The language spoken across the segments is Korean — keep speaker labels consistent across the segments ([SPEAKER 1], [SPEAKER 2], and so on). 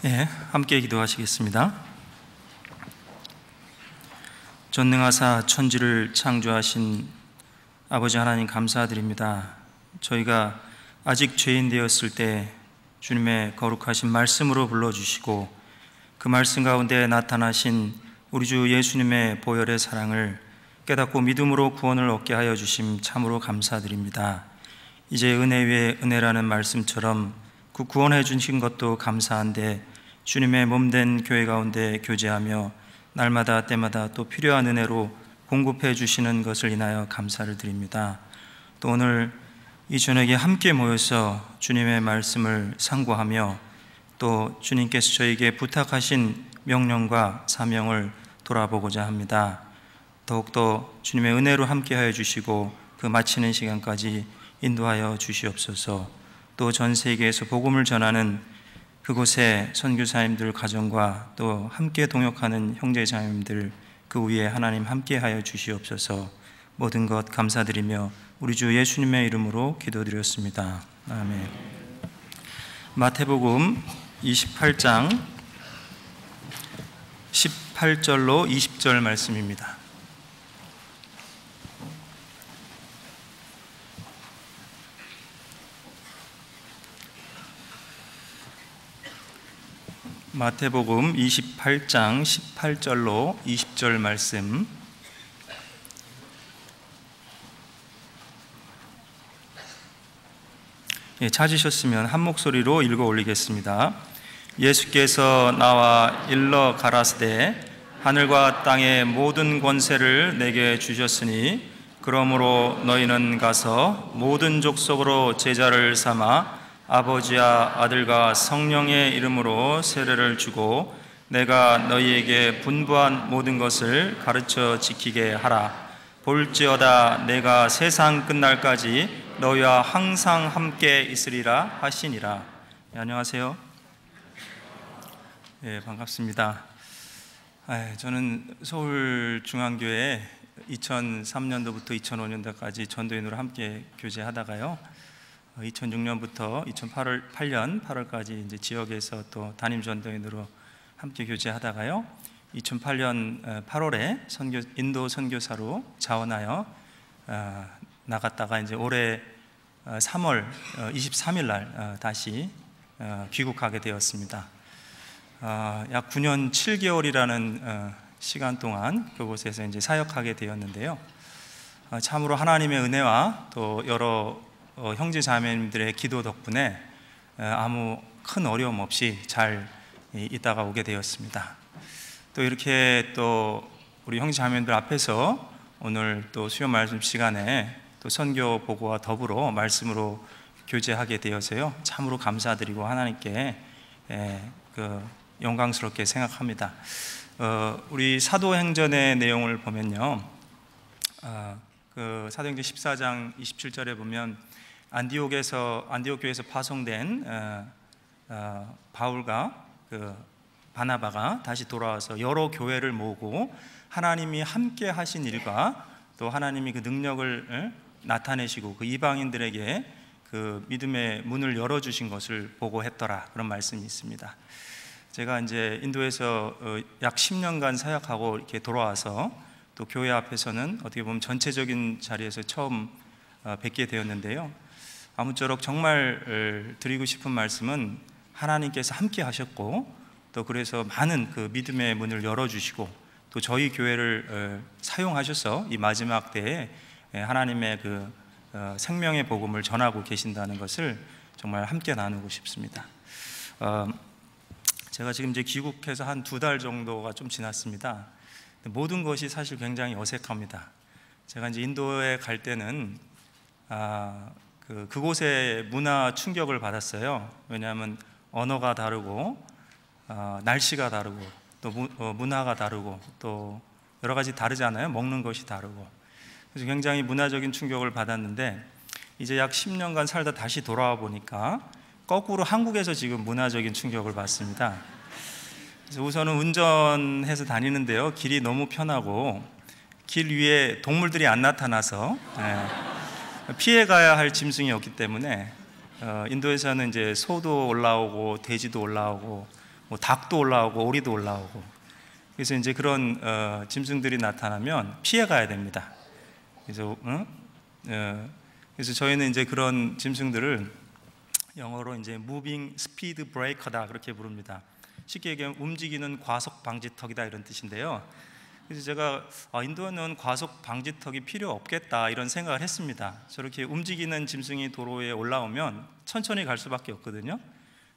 [SPEAKER 1] 예, 함께 기도하시겠습니다. 전능하사 천지를 창조하신 아버지 하나님 감사드립니다. 저희가 아직 죄인 되었을 때 주님의 거룩하신 말씀으로 불러주시고 그 말씀 가운데 나타나신 우리 주 예수님의 보혈의 사랑을 깨닫고 믿음으로 구원을 얻게 하여 주심 참으로 감사드립니다. 이제 은혜 위에 은혜라는 말씀처럼 그 구원해 주신 것도 감사한데 주님의 몸된 교회 가운데 교제하며 날마다 때마다 또 필요한 은혜로 공급해 주시는 것을 인하여 감사를 드립니다. 또 오늘 이 저녁에 함께 모여서 주님의 말씀을 상고하며 또 주님께서 저에게 부탁하신 명령과 사명을 돌아보고자 합니다. 더욱더 주님의 은혜로 함께하여 주시고 그 마치는 시간까지 인도하여 주시옵소서. 또 전 세계에서 복음을 전하는 그곳에 선교사님들 가정과 또 함께 동역하는 형제자매님들 그 위에 하나님 함께하여 주시옵소서. 모든 것 감사드리며 우리 주 예수님의 이름으로 기도드렸습니다. 아멘. 마태복음 28장 18절로 20절 말씀입니다. 마태복음 28장 18절로 20절 말씀. 찾으셨으면 한 목소리로 읽어 올리겠습니다. 예수께서 나와 일러 가라사대 하늘과 땅의 모든 권세를 내게 주셨으니 그러므로 너희는 가서 모든 족속으로 제자를 삼아 아버지와 아들과 성령의 이름으로 세례를 주고 내가 너희에게 분부한 모든 것을 가르쳐 지키게 하라. 볼지어다 내가 세상 끝날까지 너희와 항상 함께 있으리라 하시니라. 네, 안녕하세요. 네, 반갑습니다. 저는 서울중앙교회에 2003년도부터 2005년도까지 전도인으로 함께 교제하다가요 2006년부터 2008년 8월까지 이제 지역에서 또 담임 전도인으로 함께 교제하다가요 2008년 8월에 인도 선교사로 자원하여 나갔다가 이제 올해 3월 23일 날 다시 귀국하게 되었습니다. 약 9년 7개월이라는 시간 동안 그곳에서 이제 사역하게 되었는데요. 참으로 하나님의 은혜와 또 여러 형제 자매님들의 기도 덕분에 아무 큰 어려움 없이 잘 있다가 오게 되었습니다. 또 이렇게 또 우리 형제 자매님들 앞에서 오늘 또 수요 말씀 시간에 또 선교 보고와 더불어 말씀으로 교제하게 되어서요 참으로 감사드리고 하나님께 영광스럽게 생각합니다. 우리 사도행전의 내용을 보면요, 그 사도행전 14장 27절에 보면 안디옥 교회에서 파송된 바울과 그 바나바가 다시 돌아와서 여러 교회를 모으고 하나님이 함께 하신 일과 또 하나님이 그 능력을 나타내시고 그 이방인들에게 그 믿음의 문을 열어주신 것을 보고했더라, 그런 말씀이 있습니다. 제가 이제 인도에서 약 10년간 사역하고 이렇게 돌아와서 또 교회 앞에서는 어떻게 보면 전체적인 자리에서 처음 뵙게 되었는데요, 아무쪼록 정말 드리고 싶은 말씀은 하나님께서 함께 하셨고 또 그래서 많은 그 믿음의 문을 열어주시고 또 저희 교회를 사용하셔서 이 마지막 때에 하나님의 그 생명의 복음을 전하고 계신다는 것을 정말 함께 나누고 싶습니다. 제가 지금 이제 귀국해서 한 2달 정도가 좀 지났습니다. 모든 것이 사실 굉장히 어색합니다. 제가 이제 인도에 갈 때는 그곳의 문화 충격을 받았어요. 왜냐하면 언어가 다르고 날씨가 다르고 또 문화가 다르고 또 여러 가지 다르잖아요. 먹는 것이 다르고. 그래서 굉장히 문화적인 충격을 받았는데 이제 약 10년간 살다 다시 돌아와 보니까 거꾸로 한국에서 지금 문화적인 충격을 받습니다. 그래서 우선은 운전해서 다니는데요, 길이 너무 편하고 길 위에 동물들이 안 나타나서 피해가야 할 짐승이 없기 때문에 인도에서는 이제 소도 올라오고 돼지도 올라오고 뭐 닭도 올라오고 오리도 올라오고. 그래서 이제 그런 짐승들이 나타나면 피해 가야 됩니다. 그래서 그래서 저희는 이제 그런 짐승들을 영어로 이제 moving speed breaker다 그렇게 부릅니다. 쉽게 얘기하면 움직이는 과속 방지턱이다 이런 뜻인데요. 그래서 제가 인도는 과속 방지턱이 필요 없겠다 이런 생각을 했습니다. 저렇게 움직이는 짐승이 도로에 올라오면 천천히 갈 수밖에 없거든요.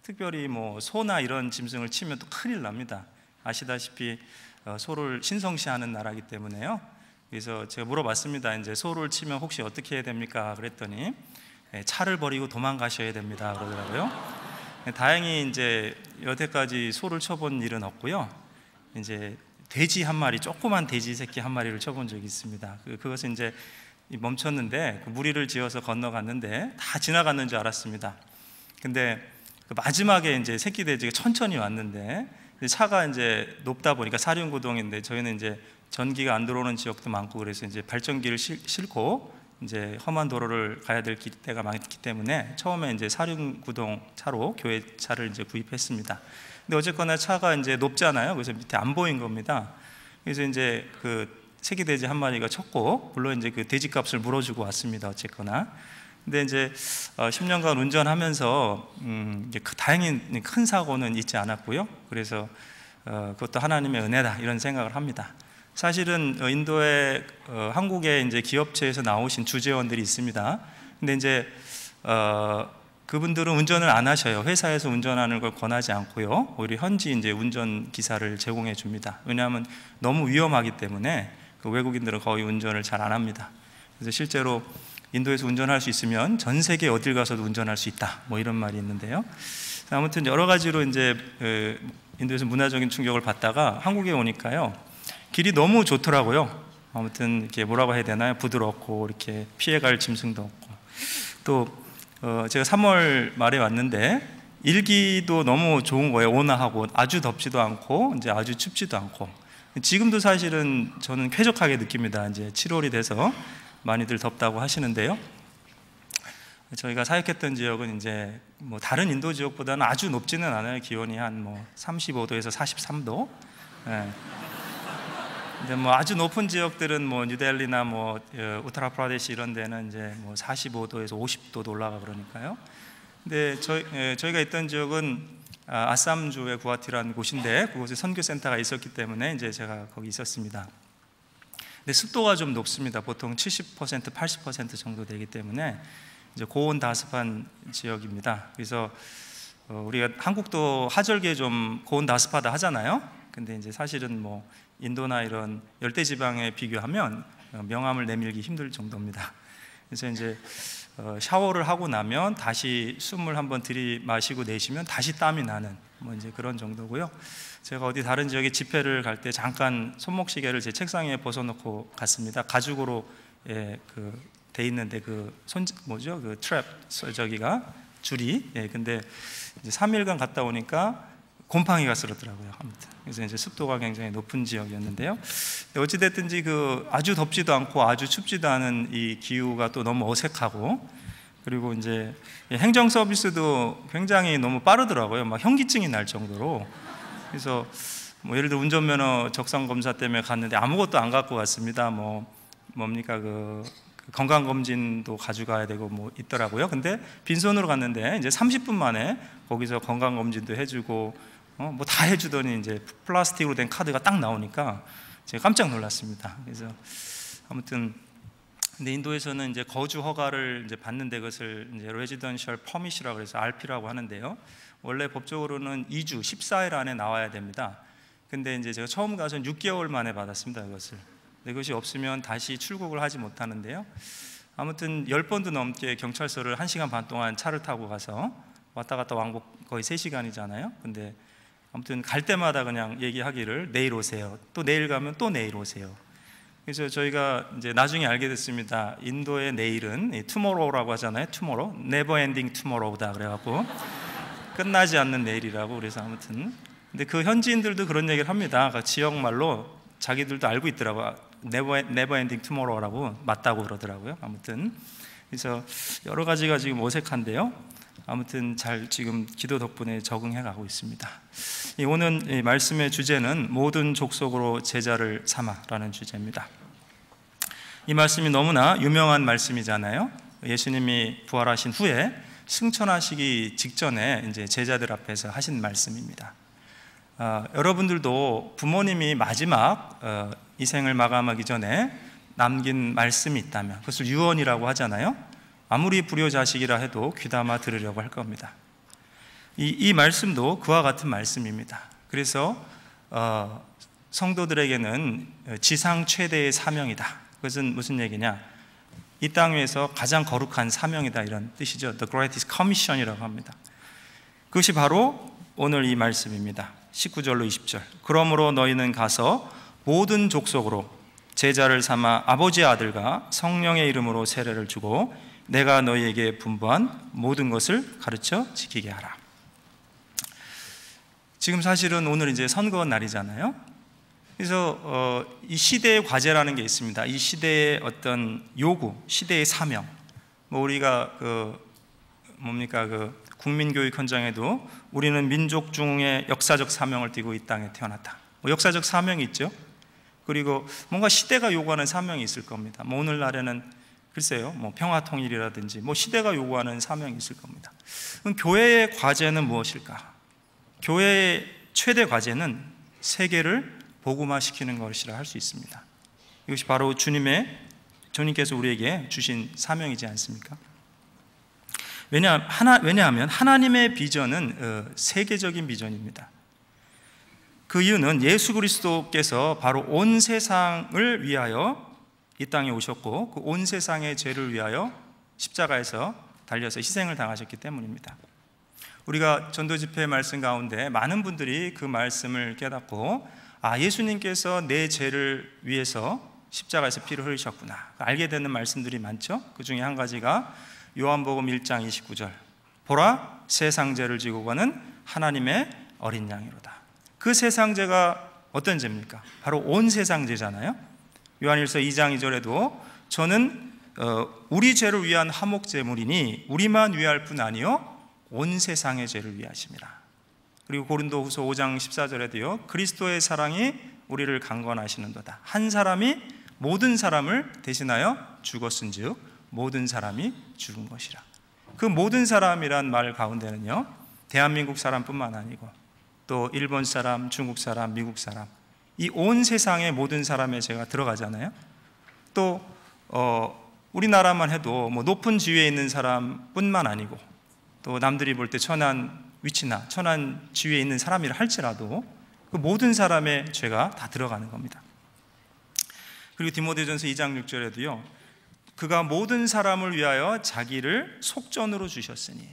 [SPEAKER 1] 특별히 뭐 소나 이런 짐승을 치면 또 큰일 납니다. 아시다시피 소를 신성시하는 나라이기 때문에요. 그래서 제가 물어봤습니다. 이제 소를 치면 혹시 어떻게 해야 됩니까? 그랬더니 차를 버리고 도망가셔야 됩니다 그러더라고요. 다행히 이제 여태까지 소를 쳐본 일은 없고요. 이제 돼지 한 마리, 조그만 돼지 새끼 한 마리를 쳐본 적이 있습니다. 그것은 이제 멈췄는데 무리를 지어서 건너갔는데 다 지나갔는 줄 알았습니다. 근데 마지막에 이제 새끼 돼지가 천천히 왔는데 차가 이제 높다 보니까 사륜구동인데 저희는 이제 전기가 안 들어오는 지역도 많고 그래서 이제 발전기를 싣고 이제 험한 도로를 가야 될 때가 많기 때문에 처음에 이제 사륜구동 차로 교회 차를 이제 구입했습니다. 근데 어쨌거나 차가 이제 높잖아요. 그래서 밑에 안 보인 겁니다. 그래서 이제 그 새끼 돼지 한 마리가 쳤고 물론 이제 그 돼지 값을 물어주고 왔습니다. 어쨌거나. 근데 이제 10년간 운전하면서 다행히 큰 사고는 있지 않았고요. 그래서 그것도 하나님의 은혜다 이런 생각을 합니다. 사실은 인도에 한국의 이제 기업체에서 나오신 주재원들이 있습니다. 근데 이제 그분들은 운전을 안 하셔요. 회사에서 운전하는 걸 권하지 않고요. 오히려 현지 이제 운전 기사를 제공해 줍니다. 왜냐하면 너무 위험하기 때문에 그 외국인들은 거의 운전을 잘 안 합니다. 그래서 실제로 인도에서 운전할 수 있으면 전 세계 어딜 가서도 운전할 수 있다. 뭐 이런 말이 있는데요. 아무튼 여러 가지로 이제 인도에서 문화적인 충격을 받다가 한국에 오니까요. 길이 너무 좋더라고요. 아무튼 이렇게 뭐라고 해야 되나요? 부드럽고 이렇게 피해갈 짐승도 없고 또 제가 3월 말에 왔는데 일기도 너무 좋은 거예요. 온화하고 아주 덥지도 않고 이제 아주 춥지도 않고 지금도 사실은 저는 쾌적하게 느낍니다. 이제 7월이 돼서 많이들 덥다고 하시는데요. 저희가 사역했던 지역은 이제 뭐 다른 인도 지역보다는 아주 높지는 않아요. 기온이 한 뭐 35도에서 43도. 예. 근데 뭐 아주 높은 지역들은 뭐 뉴델리나 뭐 우타라프라데시 이런 데는 이제 뭐 45도에서 50도도 올라가 그러니까요. 근데 저희가 있던 지역은 아쌈주의 구와티라는 곳인데 그곳에 선교센터가 있었기 때문에 이제 제가 거기 있었습니다. 근데 습도가 좀 높습니다. 보통 70%, 80% 정도 되기 때문에 이제 고온 다습한 지역입니다. 그래서 우리가 한국도 하절기에 좀 고온 다습하다 하잖아요. 근데 이제 사실은 뭐 인도나 이런 열대 지방에 비교하면 명암을 내밀기 힘들 정도입니다. 그래서 이제 샤워를 하고 나면 다시 숨을 한번 들이마시고 내쉬면 다시 땀이 나는 뭐 이제 그런 정도고요. 제가 어디 다른 지역에 집회를 갈 때 잠깐 손목시계를 제 책상에 벗어놓고 갔습니다. 가죽으로 돼 있는데 그 뭐죠? 그 트랩 저기가 줄이. 근데 이제 3일간 갔다 오니까 곰팡이가 쓸었더라고요. 아무튼 그래서 이제 습도가 굉장히 높은 지역이었는데요. 어찌 됐든지 그 아주 덥지도 않고 아주 춥지도 않은 이 기후가 또 너무 어색하고 그리고 이제 행정 서비스도 굉장히 너무 빠르더라고요. 막 현기증이 날 정도로. 그래서 뭐 예를 들어 운전면허 적성 검사 때문에 갔는데 아무것도 안 갖고 갔습니다. 뭡니까 그 건강검진도 가져가야 되고 뭐 있더라고요. 근데 빈손으로 갔는데 이제 30분 만에 거기서 건강검진도 해주고 뭐 다 해주더니 이제 플라스틱으로 된 카드가 딱 나오니까 제가 깜짝 놀랐습니다. 그래서 아무튼 근데 인도에서는 이제 거주 허가를 이제 받는데 그것을 이제 레지던셜 퍼밋이라고 해서 RP라고 하는데요. 원래 법적으로는 2주 14일 안에 나와야 됩니다. 근데 이제 제가 처음 가서 6개월 만에 받았습니다. 그것을. 그것이 없으면 다시 출국을 하지 못하는데요. 아무튼 10번도 넘게 경찰서를 1시간 반 동안 차를 타고 가서 왔다 갔다 왕복 거의 3시간이잖아요. 근데 아무튼 갈 때마다 그냥 얘기하기를 내일 오세요. 또 내일 가면 또 내일 오세요. 그래서 저희가 이제 나중에 알게 됐습니다. 인도의 내일은 투모로우라고 하잖아요. 투모로우, never ending tomorrow다 그래갖고 끝나지 않는 내일이라고. 그래서 아무튼 근데 그 현지인들도 그런 얘기를 합니다. 그 지역말로 자기들도 알고 있더라고요. never ending tomorrow라고 맞다고 그러더라고요. 아무튼 그래서 여러 가지가 지금 어색한데요. 아무튼 잘 지금 기도 덕분에 적응해 가고 있습니다. 오늘 말씀의 주제는 모든 족속으로 제자를 삼아라는 주제입니다. 이 말씀이 너무나 유명한 말씀이잖아요. 예수님이 부활하신 후에 승천하시기 직전에 이제 제자들 앞에서 하신 말씀입니다. 여러분들도 부모님이 마지막 이 생을 마감하기 전에 남긴 말씀이 있다면 그것을 유언이라고 하잖아요. 아무리 불효자식이라 해도 귀담아 들으려고 할 겁니다. 이 말씀도 그와 같은 말씀입니다. 그래서 성도들에게는 지상 최대의 사명이다. 그것은 무슨 얘기냐? 이 땅 위에서 가장 거룩한 사명이다, 이런 뜻이죠. The greatest commission이라고 합니다. 그것이 바로 오늘 이 말씀입니다. 19절로 20절. 그러므로 너희는 가서 모든 족속으로 제자를 삼아 아버지의 아들과 성령의 이름으로 세례를 주고 내가 너희에게 분부한 모든 것을 가르쳐 지키게 하라. 지금 사실은 오늘 이제 선거 날이잖아요. 그래서 이 시대의 과제라는 게 있습니다. 이 시대의 어떤 요구, 시대의 사명. 우리가 국민교육 현장에도 우리는 민족 중에 역사적 사명을 띠고 이 땅에 태어났다. 역사적 사명이 있죠. 그리고 뭔가 시대가 요구하는 사명이 있을 겁니다. 오늘날에는 글쎄요, 평화 통일이라든지 시대가 요구하는 사명이 있을 겁니다. 그럼 교회의 과제는 무엇일까? 교회의 최대 과제는 세계를 복음화시키는 것이라 할 수 있습니다. 이것이 바로 주님께서 우리에게 주신 사명이지 않습니까? 왜냐하면 하나님의 비전은 세계적인 비전입니다. 그 이유는 예수 그리스도께서 바로 온 세상을 위하여 이 땅에 오셨고 그 온 세상의 죄를 위하여 십자가에서 달려서 희생을 당하셨기 때문입니다. 우리가 전도 집회 말씀 가운데 많은 분들이 그 말씀을 깨닫고 예수님께서 내 죄를 위해서 십자가에서 피를 흘리셨구나 알게 되는 말씀들이 많죠. 그 중에 한 가지가 요한복음 1장 29절 보라 세상 죄를 지고 가는 하나님의 어린 양이로다. 그 세상 죄가 어떤 죄입니까? 바로 온 세상 죄잖아요. 요한일서 2장 2절에도 저는 우리 죄를 위한 화목 제물이니 우리만 위할 뿐 아니요 온 세상의 죄를 위하심이라. 그리고 고린도후서 5장 14절에도요 그리스도의 사랑이 우리를 강권하시는도다. 한 사람이 모든 사람을 대신하여 죽었은즉 모든 사람이 죽은 것이라. 그 모든 사람이란 말 가운데는요 대한민국 사람뿐만 아니고 또 일본 사람, 중국 사람, 미국 사람 이 온 세상의 모든 사람의 죄가 들어가잖아요. 또 우리나라만 해도 높은 지위에 있는 사람뿐만 아니고 또 남들이 볼 때 천한 위치나 천한 지위에 있는 사람이라 할지라도 그 모든 사람의 죄가 다 들어가는 겁니다. 그리고 디모데전서 2장 6절에도요 그가 모든 사람을 위하여 자기를 속전으로 주셨으니.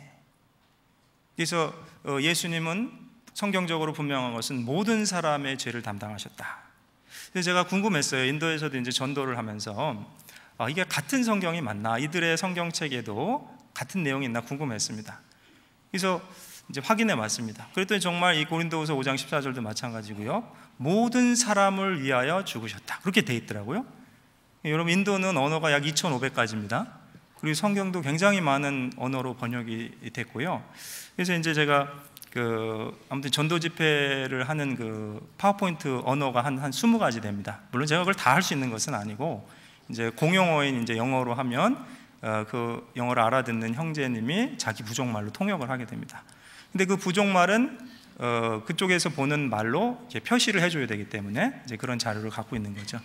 [SPEAKER 1] 그래서 예수님은 성경적으로 분명한 것은 모든 사람의 죄를 담당하셨다. 그래서 제가 궁금했어요. 인도에서도 이제 전도를 하면서 이게 같은 성경이 맞나? 이들의 성경책에도 같은 내용이 있나 궁금했습니다. 그래서 이제 확인해 봤습니다. 그랬더니 정말 이 고린도후서 5장 14절도 마찬가지고요. 모든 사람을 위하여 죽으셨다. 그렇게 돼 있더라고요. 여러분 인도는 언어가 약 2,500가지입니다. 그리고 성경도 굉장히 많은 언어로 번역이 됐고요. 그래서 이제 제가 아무튼 전도 집회를 하는 파워포인트 언어가 한 20가지 됩니다. 물론 제가 그걸 다 할 수 있는 것은 아니고 이제 공용어인 이제 영어로 하면 그 영어를 알아듣는 형제님이 자기 부족말로 통역을 하게 됩니다. 근데 그 부족말은 그쪽에서 보는 말로 이렇게 표시를 해줘야 되기 때문에 이제 그런 자료를 갖고 있는 거죠.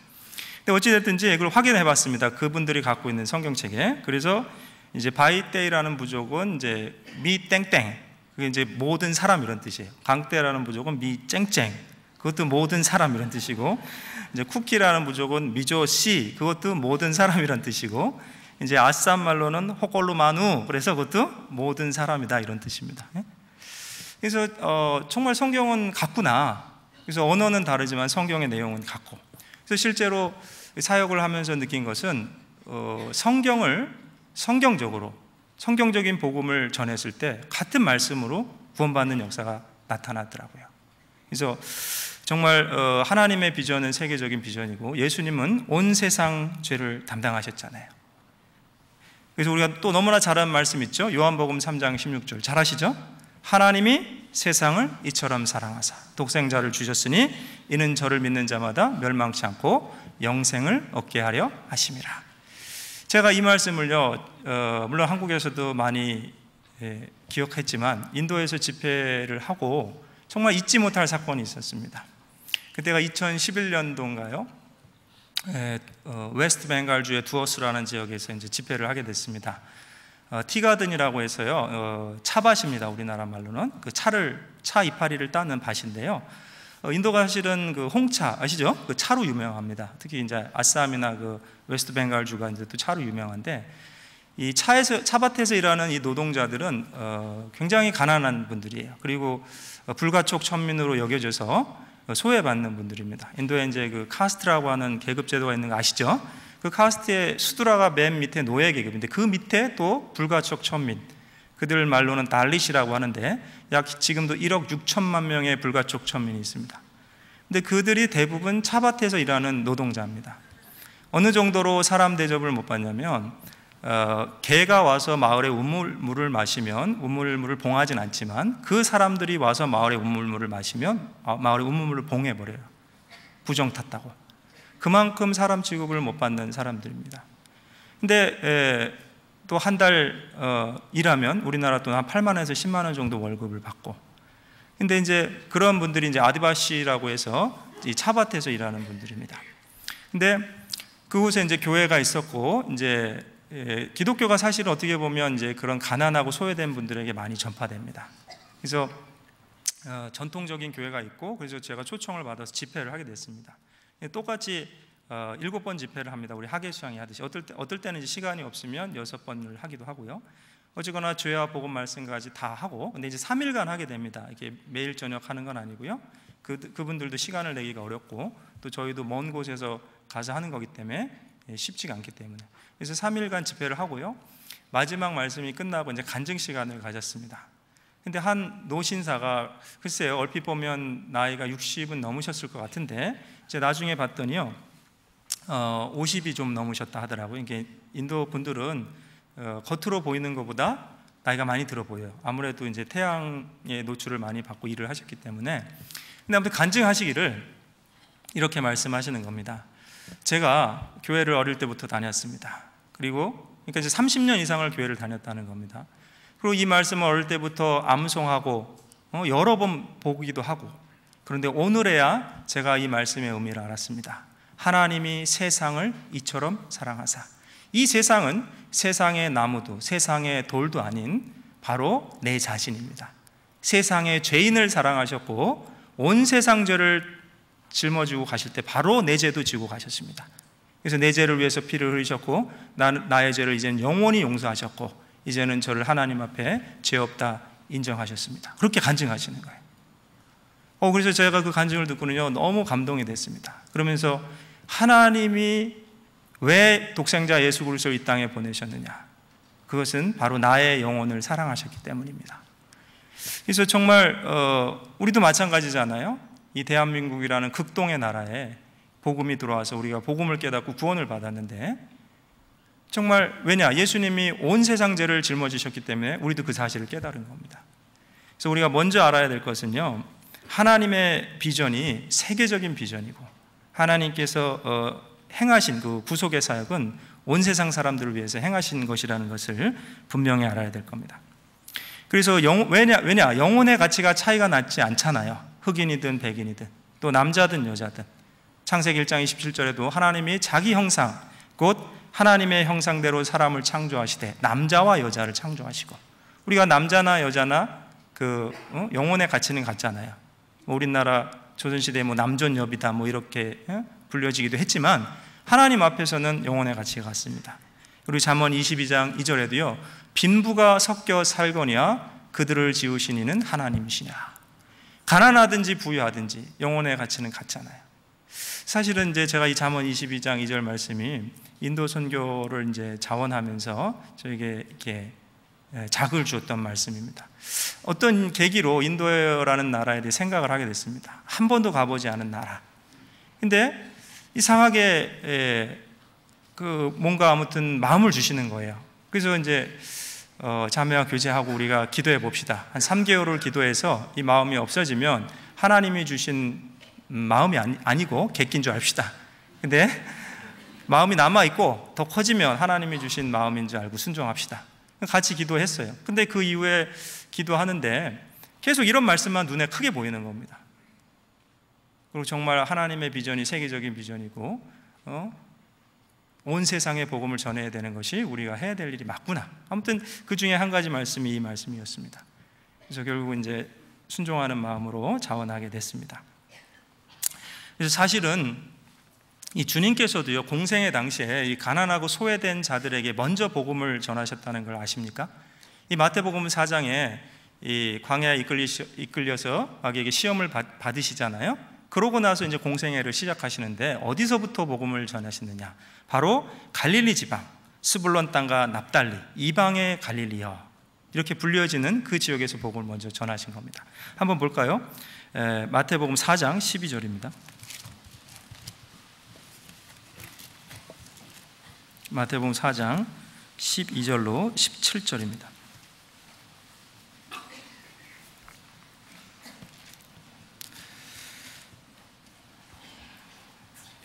[SPEAKER 1] 근데 어찌됐든지 그걸 확인해 봤습니다. 그분들이 갖고 있는 성경책에. 그래서 이제 바이떼이라는 부족은 이제 미 땡땡, 그게 이제 모든 사람 이런 뜻이에요. 강떼라는 부족은 미 쨍쨍, 그것도 모든 사람 이런 뜻이고, 이제 쿠키라는 부족은 미조씨, 그것도 모든 사람 이런 뜻이고, 이제 아쌈 말로는 호꼴루마누, 그래서 그것도 모든 사람이다 이런 뜻입니다. 그래서 정말 성경은 같구나. 그래서 언어는 다르지만 성경의 내용은 같고. 그래서 실제로 사역을 하면서 느낀 것은 성경적인 복음을 전했을 때 같은 말씀으로 구원받는 역사가 나타났더라고요. 그래서 정말 하나님의 비전은 세계적인 비전이고 예수님은 온 세상 죄를 담당하셨잖아요. 그래서 우리가 또 너무나 잘 아는 말씀 있죠. 요한복음 3장 16절 잘 아시죠? 하나님이 세상을 이처럼 사랑하사 독생자를 주셨으니 이는 저를 믿는 자마다 멸망치 않고 영생을 얻게 하려 하심이라. 제가 이 말씀을요, 물론 한국에서도 많이 기억했지만 인도에서 집회를 하고 정말 잊지 못할 사건이 있었습니다. 그때가 2011년도인가요? 웨스트 벵갈주의 두어스라는 지역에서 이제 집회를 하게 됐습니다. 티가든이라고 해서요, 차밭입니다. 우리나라 말로는 그 차 이파리를 따는 밭인데요. 인도가 사실은 그 홍차 아시죠? 그 차로 유명합니다. 특히 이제 아쌈이나 그 웨스트 벵갈주가 이제 또 차로 유명한데, 이 차밭에서 일하는 이 노동자들은 굉장히 가난한 분들이에요. 그리고 불가촉 천민으로 여겨져서 소외받는 분들입니다. 인도에 이제 그 카스트라고 하는 계급 제도가 있는 거 아시죠? 그 카스트의 수두라가 맨 밑에 노예 계급인데 그 밑에 또 불가촉 천민, 그들 말로는 달릿이라고 하는데 약 지금도 1억 6천만 명의 불가촉 천민이 있습니다. 근데 그들이 대부분 차밭에서 일하는 노동자입니다. 어느 정도로 사람 대접을 못 받냐면 개가 와서 마을에 우물물을 마시면 우물물을 봉하진 않지만 그 사람들이 와서 마을에 우물물을 마시면 마을에 우물물을 봉해버려요. 부정 탔다고. 그만큼 사람 취급을 못 받는 사람들입니다. 근데 또 한 달 일하면 우리나라 돈 한 8만에서 10만 원 정도 월급을 받고, 근데 이제 그런 분들이 이제 아디바시라고 해서 이 차밭에서 일하는 분들입니다. 근데 그곳에 이제 교회가 있었고, 이제 기독교가 사실 어떻게 보면 이제 그런 가난하고 소외된 분들에게 많이 전파됩니다. 그래서 전통적인 교회가 있고, 그래서 제가 초청을 받아서 집회를 하게 됐습니다. 똑같이 7번 집회를 합니다. 우리 하계수양이 하듯이. 어떨 때는 이제 시간이 없으면 6번을 하기도 하고요. 어쨌거나 죄와 복음 말씀까지 다 하고, 근데 이제 3일간 하게 됩니다. 이게 매일 저녁 하는 건 아니고요. 그분들도 시간을 내기가 어렵고, 또 저희도 먼 곳에서 가서 하는 거기 때문에 쉽지가 않기 때문에. 그래서 3일간 집회를 하고요. 마지막 말씀이 끝나고 이제 간증 시간을 가졌습니다. 근데 한 노신사가, 글쎄요, 얼핏 보면 나이가 60은 넘으셨을 것 같은데, 이제 나중에 봤더니요, 50이 좀 넘으셨다 하더라고요. 이게 인도 분들은 겉으로 보이는 것보다 나이가 많이 들어 보여요. 아무래도 이제 태양의 노출을 많이 받고 일을 하셨기 때문에. 근데 아무튼 간증하시기를 이렇게 말씀하시는 겁니다. 제가 교회를 어릴 때부터 다녔습니다. 그러니까 이제 30년 이상을 교회를 다녔다는 겁니다. 그리고 이 말씀을 어릴 때부터 암송하고 여러 번 보기도 하고, 그런데 오늘에야 제가 이 말씀의 의미를 알았습니다. 하나님이 세상을 이처럼 사랑하사. 이 세상은 세상의 나무도 세상의 돌도 아닌 바로 내 자신입니다. 세상의 죄인을 사랑하셨고 온 세상 죄를 짊어지고 가실 때 바로 내 죄도 지고 가셨습니다. 그래서 내 죄를 위해서 피를 흘리셨고 나의 죄를 이제는 영원히 용서하셨고 이제는 저를 하나님 앞에 죄 없다 인정하셨습니다. 그렇게 간증하시는 거예요. 그래서 제가 그 간증을 듣고는요, 너무 감동이 됐습니다. 그러면서 하나님이 왜 독생자 예수 그리스도를 이 땅에 보내셨느냐? 그것은 바로 나의 영혼을 사랑하셨기 때문입니다. 그래서 정말 우리도 마찬가지잖아요. 이 대한민국이라는 극동의 나라에 복음이 들어와서 우리가 복음을 깨닫고 구원을 받았는데, 정말 왜냐? 예수님이 온 세상 죄를 짊어지셨기 때문에 우리도 그 사실을 깨달은 겁니다. 그래서 우리가 먼저 알아야 될 것은요, 하나님의 비전이 세계적인 비전이고 하나님께서 행하신 그 구속의 사역은 온 세상 사람들을 위해서 행하신 것이라는 것을 분명히 알아야 될 겁니다. 그래서 왜냐? 영혼의 가치가 차이가 나지 않잖아요. 흑인이든 백인이든 또 남자든 여자든. 창세기 1장 27절에도 하나님이 자기 형상, 곧 하나님의 형상대로 사람을 창조하시되 남자와 여자를 창조하시고, 우리가 남자나 여자나 영혼의 가치는 같잖아요. 우리나라 조선시대에 남존여비다 이렇게 불려지기도 했지만 하나님 앞에서는 영혼의 가치가 같습니다. 그리고 잠언 22장 2절에도요, 빈부가 섞여 살거니와 그들을 지으신 이는 하나님이시냐. 가난하든지 부유하든지 영혼의 가치는 같잖아요. 사실은 이제 제가 이 잠언 22장 2절 말씀이 인도 선교를 이제 자원하면서 저에게 이렇게 자극을 주었던 말씀입니다. 어떤 계기로 인도라는 나라에 대해 생각을 하게 됐습니다. 한 번도 가보지 않은 나라. 근데 이상하게 뭔가 아무튼 마음을 주시는 거예요. 그래서 이제 자매와 교제하고 우리가 기도해 봅시다. 한 3개월을 기도해서 이 마음이 없어지면 하나님이 주신 마음이 아니고 객기인 줄 압시다. 근데 마음이 남아있고 더 커지면 하나님이 주신 마음인 줄 알고 순종합시다. 같이 기도했어요. 근데 그 이후에 기도하는데 계속 이런 말씀만 눈에 크게 보이는 겁니다. 그리고 정말 하나님의 비전이 세계적인 비전이고 온 세상에 복음을 전해야 되는 것이 우리가 해야 될 일이 맞구나. 아무튼 그 중에 한 가지 말씀이 이 말씀이었습니다. 그래서 결국 이제 순종하는 마음으로 자원하게 됐습니다. 그래서 사실은 이 주님께서도요, 공생의 당시에 이 가난하고 소외된 자들에게 먼저 복음을 전하셨다는 걸 아십니까? 이 마태복음 4장에 이 광야에 이끌려서 마귀에게 시험을 받으시잖아요. 그러고 나서 이제 공생애를 시작하시는데 어디서부터 복음을 전하시느냐? 바로 갈릴리 지방, 스불론 땅과 납달리, 이방의 갈릴리여, 이렇게 불려지는 그 지역에서 복음을 먼저 전하신 겁니다. 한번 볼까요? 마태복음 4장 12절입니다. 마태복음 4장 12절로 17절입니다.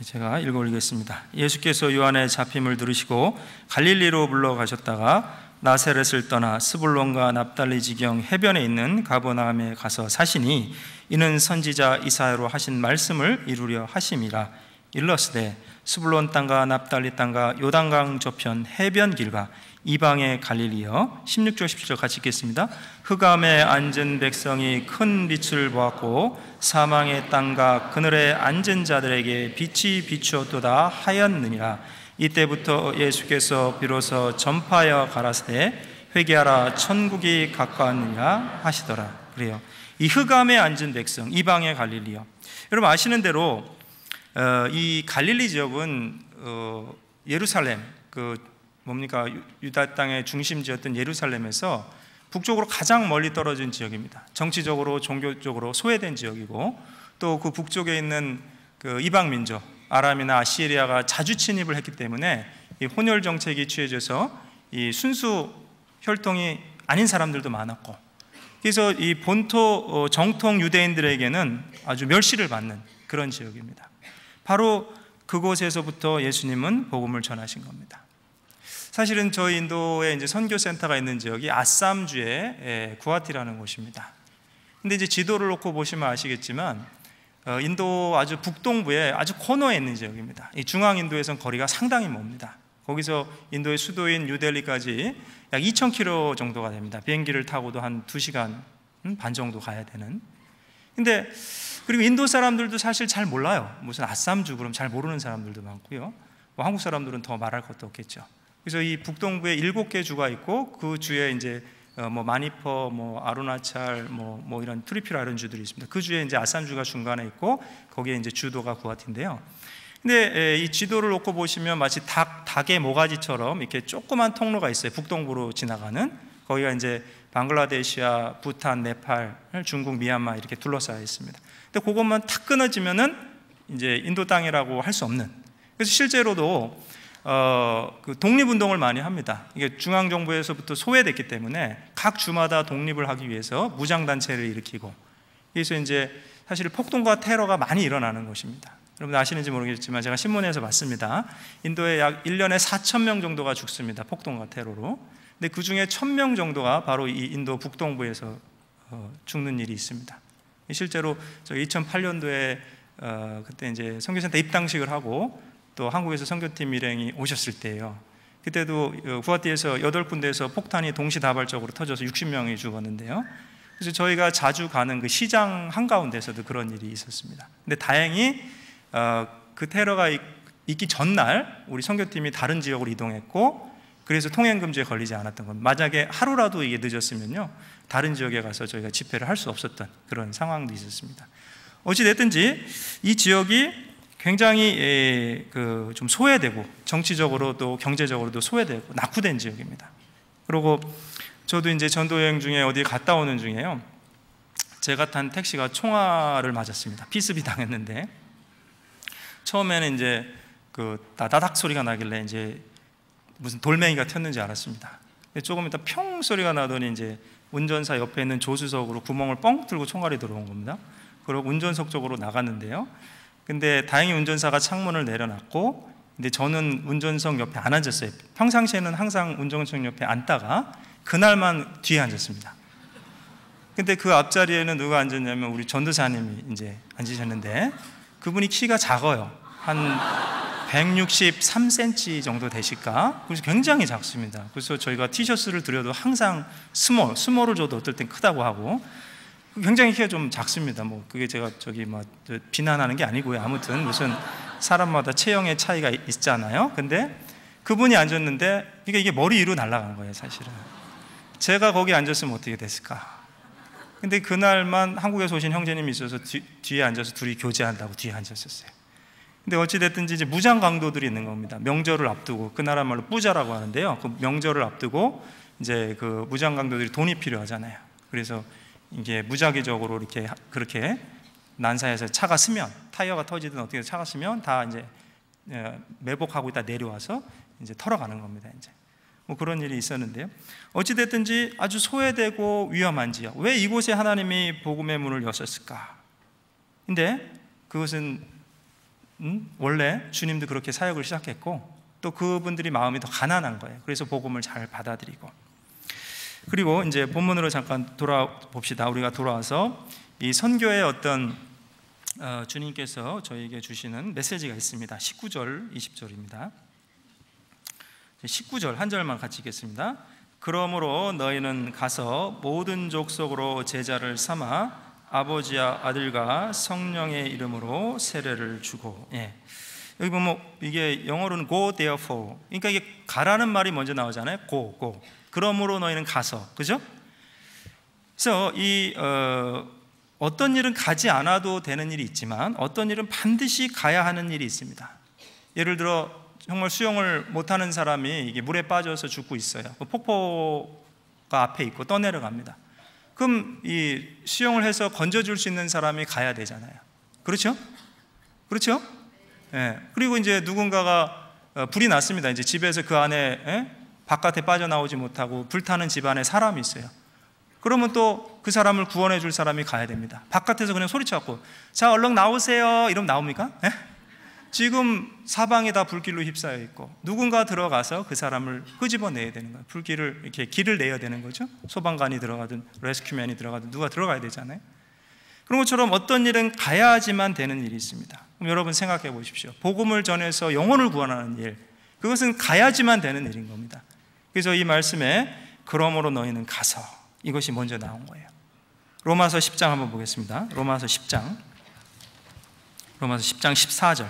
[SPEAKER 1] 제가 읽어드리겠습니다. 예수께서 요한의 잡힘을 들으시고 갈릴리로 물러가셨다가 나사렛을 떠나 스불론과 납달리 지경 해변에 있는 가버나움에 가서 사시니 이는 선지자 이사야로 하신 말씀을 이루려 하심이라. 일러스되 스불론 땅과 납달리 땅과 요단강 저편 해변 길과 이방의 갈릴리여. 16절 17절 같이 읽겠습니다. 흑암에 앉은 백성이 큰 빛을 보았고 사망의 땅과 그늘에 앉은 자들에게 빛이 비추었도다 하였느니라. 이때부터 예수께서 비로소 전파하여 가라사대 회개하라 천국이 가까웠느니라 하시더라. 그래요. 이 흑암에 앉은 백성, 이방의 갈릴리여. 여러분 아시는 대로 이 갈릴리 지역은 예루살렘, 유다 땅의 중심지였던 예루살렘에서 북쪽으로 가장 멀리 떨어진 지역입니다. 정치적으로 종교적으로 소외된 지역이고, 또 그 북쪽에 있는 그 이방 민족 아람이나 아시리아가 자주 침입을 했기 때문에 이 혼혈 정책이 취해져서 이 순수 혈통이 아닌 사람들도 많았고, 그래서 이 본토 정통 유대인들에게는 아주 멸시를 받는 그런 지역입니다. 바로 그곳에서부터 예수님은 복음을 전하신 겁니다. 사실은 저희 인도에 이제 선교센터가 있는 지역이 아쌈주의 구아티라는 곳입니다. 근데 이제 지도를 놓고 보시면 아시겠지만 인도 아주 북동부에 아주 코너에 있는 지역입니다. 이 중앙 인도에선 거리가 상당히 멉니다. 거기서 인도의 수도인 뉴델리까지 약 2,000km 정도가 됩니다. 비행기를 타고도 한 2시간 반 정도 가야 되는. 근데 그리고 인도 사람들도 사실 잘 몰라요. 무슨 아쌈주 그럼 잘 모르는 사람들도 많고요. 뭐 한국 사람들은 더 말할 것도 없겠죠. 그래서 이 북동부에 7개 주가 있고 그 주에 이제 뭐 마니퍼, 뭐 아루나찰, 뭐 이런 트리푸라 이런 주들이 있습니다. 그 주에 이제 아산주가 중간에 있고 거기에 이제 주도가 구아티인데요. 근데 이 지도를 놓고 보시면 마치 닭의 모가지처럼 이렇게 조그만 통로가 있어요. 북동부로 지나가는. 거기가 이제 방글라데시아, 부탄, 네팔, 중국, 미얀마 이렇게 둘러싸여 있습니다. 근데 그것만 탁 끊어지면은 이제 인도 땅이라고 할 수 없는. 그래서 실제로도 그 독립운동을 많이 합니다. 이게 중앙정부에서부터 소외됐기 때문에 각 주마다 독립을 하기 위해서 무장단체를 일으키고, 그래서 이제 사실 폭동과 테러가 많이 일어나는 것입니다. 여러분 아시는지 모르겠지만 제가 신문에서 봤습니다. 인도에 약 1년에 4,000명 정도가 죽습니다. 폭동과 테러로. 근데 그 중에 1,000명 정도가 바로 이 인도 북동부에서 죽는 일이 있습니다. 실제로 저 2008년도에 그때 이제 선교센터 입당식을 하고 또 한국에서 선교팀 일행이 오셨을 때예요. 그때도 구아티에서 8군데에서 폭탄이 동시다발적으로 터져서 60명이 죽었는데요. 그래서 저희가 자주 가는 그 시장 한가운데서도 그런 일이 있었습니다. 근데 다행히 그 테러가 있기 전날 우리 선교팀이 다른 지역으로 이동했고, 그래서 통행금지에 걸리지 않았던 겁니다. 만약에 하루라도 이게 늦었으면요 다른 지역에 가서 저희가 집회를 할 수 없었던 그런 상황도 있었습니다. 어찌됐든지 이 지역이 굉장히 좀 소외되고 정치적으로도 경제적으로도 소외되고 낙후된 지역입니다. 그리고 저도 이제 전도여행 중에 어디 갔다 오는 중에요, 제가 탄 택시가 총알을 맞았습니다. 피습이 당했는데, 처음에는 이제 그 다다닥 소리가 나길래 이제 무슨 돌멩이가 튀었는지 알았습니다. 조금 이따 평 소리가 나더니 이제 운전사 옆에 있는 조수석으로 구멍을 뻥 뚫고 총알이 들어온 겁니다. 그리고 운전석 쪽으로 나갔는데요. 근데 다행히 운전사가 창문을 내려놨고, 근데 저는 운전석 옆에 안 앉았어요. 평상시에는 항상 운전석 옆에 앉다가 그날만 뒤에 앉았습니다. 근데 그 앞자리에는 누가 앉았냐면 우리 전도사님이 이제 앉으셨는데, 그분이 키가 작아요. 한 163cm 정도 되실까? 그래서 굉장히 작습니다. 그래서 저희가 티셔츠를 드려도 항상 스몰을 줘도 어떨 땐 크다고 하고, 굉장히 키가 좀 작습니다. 뭐 그게 제가 비난하는 게 아니고요. 아무튼 무슨 사람마다 체형의 차이가 있잖아요. 근데 그분이 앉았는데 이게 머리 위로 날아간 거예요, 사실은. 제가 거기 앉았으면 어떻게 됐을까? 근데 그날만 한국에서 오신 형제님이 있어서 뒤에 앉아서 둘이 교제한다고 뒤에 앉았었어요. 근데 어찌됐든지 이제 무장 강도들이 있는 겁니다. 명절을 앞두고, 그 나라 말로 뿌자라고 하는데요. 그 명절을 앞두고 이제 그 무장 강도들이 돈이 필요하잖아요. 그래서 이게 무작위적으로 이렇게 그렇게 난사에서 차가 쓰면, 타이어가 터지든 어떻게 차가 쓰면 다 이제 매복하고 있다 내려와서 이제 털어가는 겁니다. 이제 뭐 그런 일이 있었는데요. 어찌됐든지 아주 소외되고 위험한 지역, 왜 이곳에 하나님이 복음의 문을 여셨을까? 근데 그것은 원래 주님도 그렇게 사역을 시작했고, 또 그분들이 마음이 더 가난한 거예요. 그래서 복음을 잘 받아들이고. 그리고 이제 본문으로 잠깐 돌아봅시다. 우리가 돌아와서 이 선교의 어떤 주님께서 저희에게 주시는 메시지가 있습니다. 19절, 20절입니다. 19절 한 절만 같이 읽겠습니다. 그러므로 너희는 가서 모든 족속으로 제자를 삼아 아버지와 아들과 성령의 이름으로 세례를 주고. 여기 보면 이게 영어로는 go therefore, 그러니까 이게 가라는 말이 먼저 나오잖아요. go. 그러므로 너희는 가서, 그죠? 그래서 어떤 일은 가지 않아도 되는 일이 있지만 어떤 일은 반드시 가야 하는 일이 있습니다. 예를 들어 정말 수영을 못하는 사람이 이게 물에 빠져서 죽고 있어요. 폭포가 앞에 있고 떠내려갑니다. 그럼 이 수영을 해서 건져줄 수 있는 사람이 가야 되잖아요. 그렇죠? 그렇죠? 예. 그리고 이제 누군가가 불이 났습니다. 이제 집에서 그 안에 바깥에 빠져나오지 못하고 불타는 집안에 사람이 있어요. 그러면 또 그 사람을 구원해 줄 사람이 가야 됩니다. 바깥에서 그냥 소리쳐갖고 자 얼른 나오세요 이러면 나옵니까? 지금 사방에 다 불길로 휩싸여 있고 누군가 들어가서 그 사람을 끄집어내야 되는 거예요. 불길을 이렇게 길을 내야 되는 거죠. 소방관이 들어가든 레스큐맨이 들어가든 누가 들어가야 되잖아요. 그런 것처럼 어떤 일은 가야지만 되는 일이 있습니다. 그럼 여러분 생각해 보십시오. 복음을 전해서 영혼을 구원하는 일, 그것은 가야지만 되는 일인 겁니다. 그래서 이 말씀에 그러므로 너희는 가서, 이것이 먼저 나온 거예요. 로마서 10장 한번 보겠습니다. 로마서 10장 14절.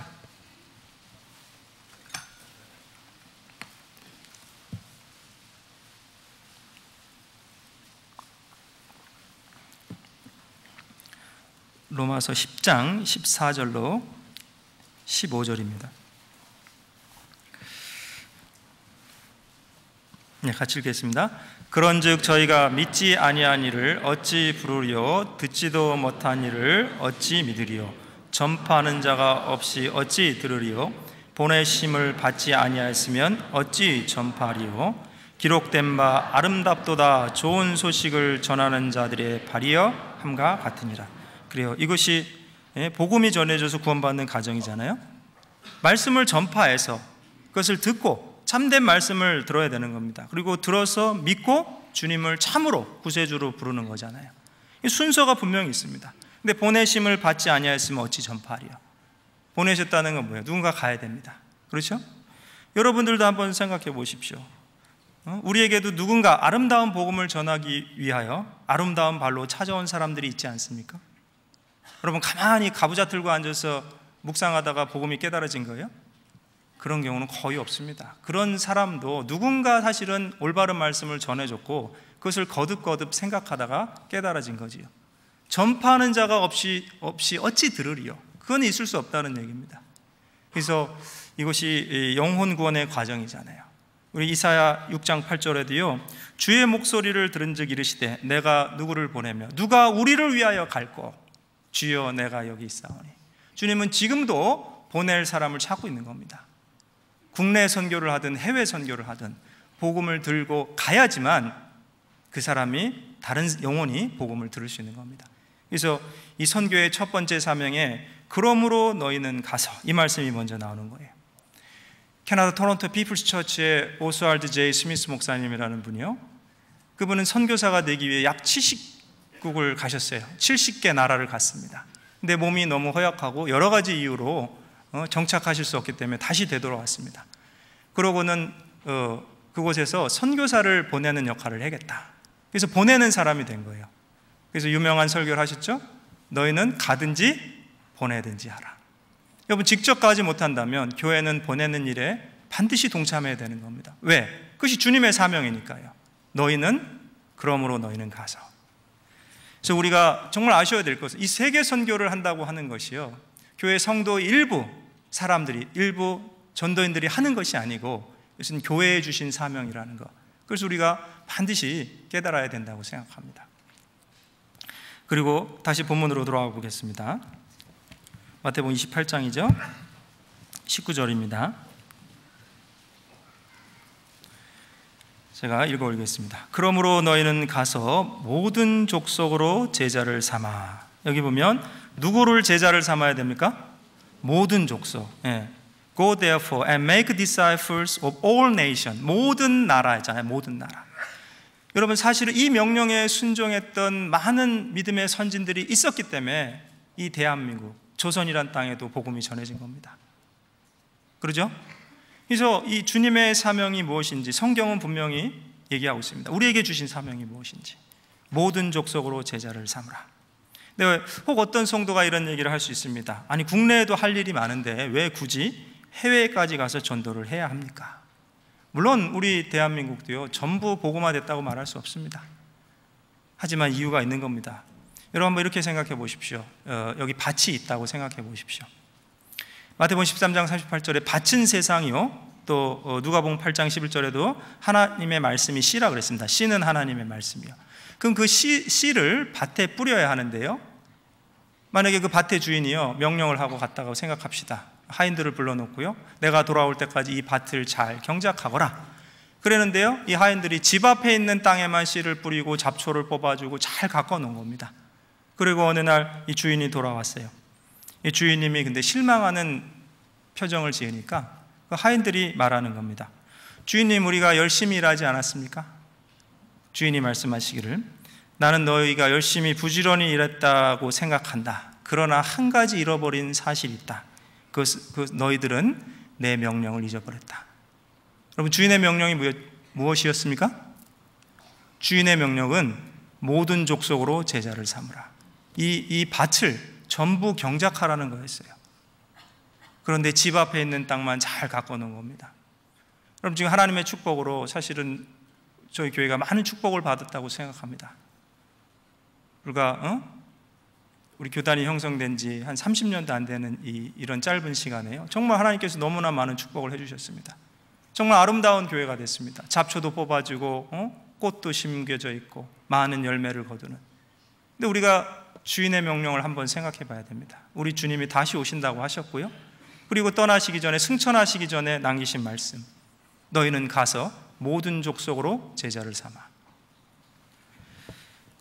[SPEAKER 1] 로마서 10장 14절로 15절입니다. 네, 같이 읽겠습니다. 그런즉 저희가 믿지 아니한 이를 어찌 부르리요? 듣지도 못한 이를 어찌 믿으리요? 전파하는 자가 없이 어찌 들으리요? 보내심을 받지 아니하였으면 어찌 전파하리요? 기록된 바 아름답도다 좋은 소식을 전하는 자들의 발이여 함과 같으니라. 그래요. 이것이 복음이 전해져서 구원받는 과정이잖아요. 말씀을 전파해서 그것을 듣고 참된 말씀을 들어야 되는 겁니다. 그리고 들어서 믿고 주님을 참으로 구세주로 부르는 거잖아요. 순서가 분명히 있습니다. 근데 보내심을 받지 아니하였으면 어찌 전파하리요? 보내셨다는 건 뭐예요? 누군가 가야 됩니다. 그렇죠? 여러분들도 한번 생각해 보십시오. 우리에게도 누군가 아름다운 복음을 전하기 위하여 아름다운 발로 찾아온 사람들이 있지 않습니까? 여러분 가만히 가부좌 들고 앉아서 묵상하다가 복음이 깨달아진 거예요? 그런 경우는 거의 없습니다. 그런 사람도 누군가 사실은 올바른 말씀을 전해줬고 그것을 거듭거듭 생각하다가 깨달아진 거지요. 전파하는 자가 없이 어찌 들으리요? 그건 있을 수 없다는 얘기입니다. 그래서 이것이 영혼 구원의 과정이잖아요. 우리 이사야 6장 8절에도요, 주의 목소리를 들은즉 이르시되 내가 누구를 보내며 누가 우리를 위하여 갈꼬? 주여 내가 여기 있사오니. 주님은 지금도 보낼 사람을 찾고 있는 겁니다. 국내 선교를 하든 해외 선교를 하든 복음을 들고 가야지만 그 사람이 다른 영혼이 복음을 들을 수 있는 겁니다. 그래서 이 선교의 첫 번째 사명에 그러므로 너희는 가서, 이 말씀이 먼저 나오는 거예요. 캐나다 토론토 피플스 처치의 오스왈드 제이 스미스 목사님이라는 분이요, 그분은 선교사가 되기 위해 약 70국을 가셨어요. 70개 나라를 갔습니다. 근데 몸이 너무 허약하고 여러 가지 이유로 정착하실 수 없기 때문에 다시 되돌아왔습니다. 그러고는 그곳에서 선교사를 보내는 역할을 해야겠다. 그래서 보내는 사람이 된 거예요. 그래서 유명한 설교를 하셨죠? 너희는 가든지 보내든지 하라. 여러분, 직접 가지 못한다면 교회는 보내는 일에 반드시 동참해야 되는 겁니다. 왜? 그것이 주님의 사명이니까요. 그러므로 너희는 가서. 그래서 우리가 정말 아셔야 될 것은 이 세계 선교를 한다고 하는 것이요, 교회 성도 일부 사람들이, 일부 전도인들이 하는 것이 아니고 이것은 교회에 주신 사명이라는 것, 그래서 우리가 반드시 깨달아야 된다고 생각합니다. 그리고 다시 본문으로 돌아가 보겠습니다. 마태복음 28장이죠. 19절입니다. 제가 읽어 올리겠습니다. 그러므로 너희는 가서 모든 족속으로 제자를 삼아. 여기 보면 누구를 제자를 삼아야 됩니까? 모든 족속. Go therefore and make disciples of all nations. 모든 나라잖아요. 모든 나라. 여러분, 사실은 이 명령에 순종했던 많은 믿음의 선진들이 있었기 때문에 이 대한민국, 조선이란 땅에도 복음이 전해진 겁니다. 그러죠? 그래서 이 주님의 사명이 무엇인지 성경은 분명히 얘기하고 있습니다. 우리에게 주신 사명이 무엇인지. 모든 족속으로 제자를 삼으라. 근데 혹 어떤 성도가 이런 얘기를 할 수 있습니다. 아니, 국내에도 할 일이 많은데 왜 굳이 해외까지 가서 전도를 해야 합니까? 물론 우리 대한민국도요, 전부 복음화됐다고 말할 수 없습니다. 하지만 이유가 있는 겁니다. 여러분, 한번 이렇게 생각해 보십시오. 여기 밭이 있다고 생각해 보십시오. 마태복음 13장 38절에 밭은 세상이요, 또 누가복음 8장 11절에도 하나님의 말씀이 씨라 그랬습니다. 씨는 하나님의 말씀이요. 그럼 그 씨를 밭에 뿌려야 하는데요, 만약에 그 밭의 주인이요 명령을 하고 갔다고 생각합시다. 하인들을 불러놓고요, 내가 돌아올 때까지 이 밭을 잘 경작하거라 그랬는데요, 이 하인들이 집 앞에 있는 땅에만 씨를 뿌리고 잡초를 뽑아주고 잘 가꿔 놓은 겁니다. 그리고 어느 날 이 주인이 돌아왔어요. 이 주인님이 근데 실망하는 표정을 지으니까 그 하인들이 말하는 겁니다. 주인님, 우리가 열심히 일하지 않았습니까? 주인이 말씀하시기를, 나는 너희가 열심히 부지런히 일했다고 생각한다. 그러나 한 가지 잃어버린 사실이 있다. 너희들은 내 명령을 잊어버렸다. 여러분, 주인의 명령이 무엇이었습니까? 주인의 명령은 모든 족속으로 제자를 삼으라. 이 밭을 전부 경작하라는 거였어요. 그런데 집 앞에 있는 땅만 잘 가꿔 놓은 겁니다. 여러분, 지금 하나님의 축복으로 사실은 저희 교회가 많은 축복을 받았다고 생각합니다. 우리 교단이 형성된 지 한 30년도 안 되는 이런 짧은 시간에요, 정말 하나님께서 너무나 많은 축복을 해주셨습니다. 정말 아름다운 교회가 됐습니다. 잡초도 뽑아주고 꽃도 심겨져 있고 많은 열매를 거두는. 근데 우리가 주인의 명령을 한번 생각해 봐야 됩니다. 우리 주님이 다시 오신다고 하셨고요, 그리고 떠나시기 전에, 승천하시기 전에 남기신 말씀, 너희는 가서 모든 족속으로 제자를 삼아.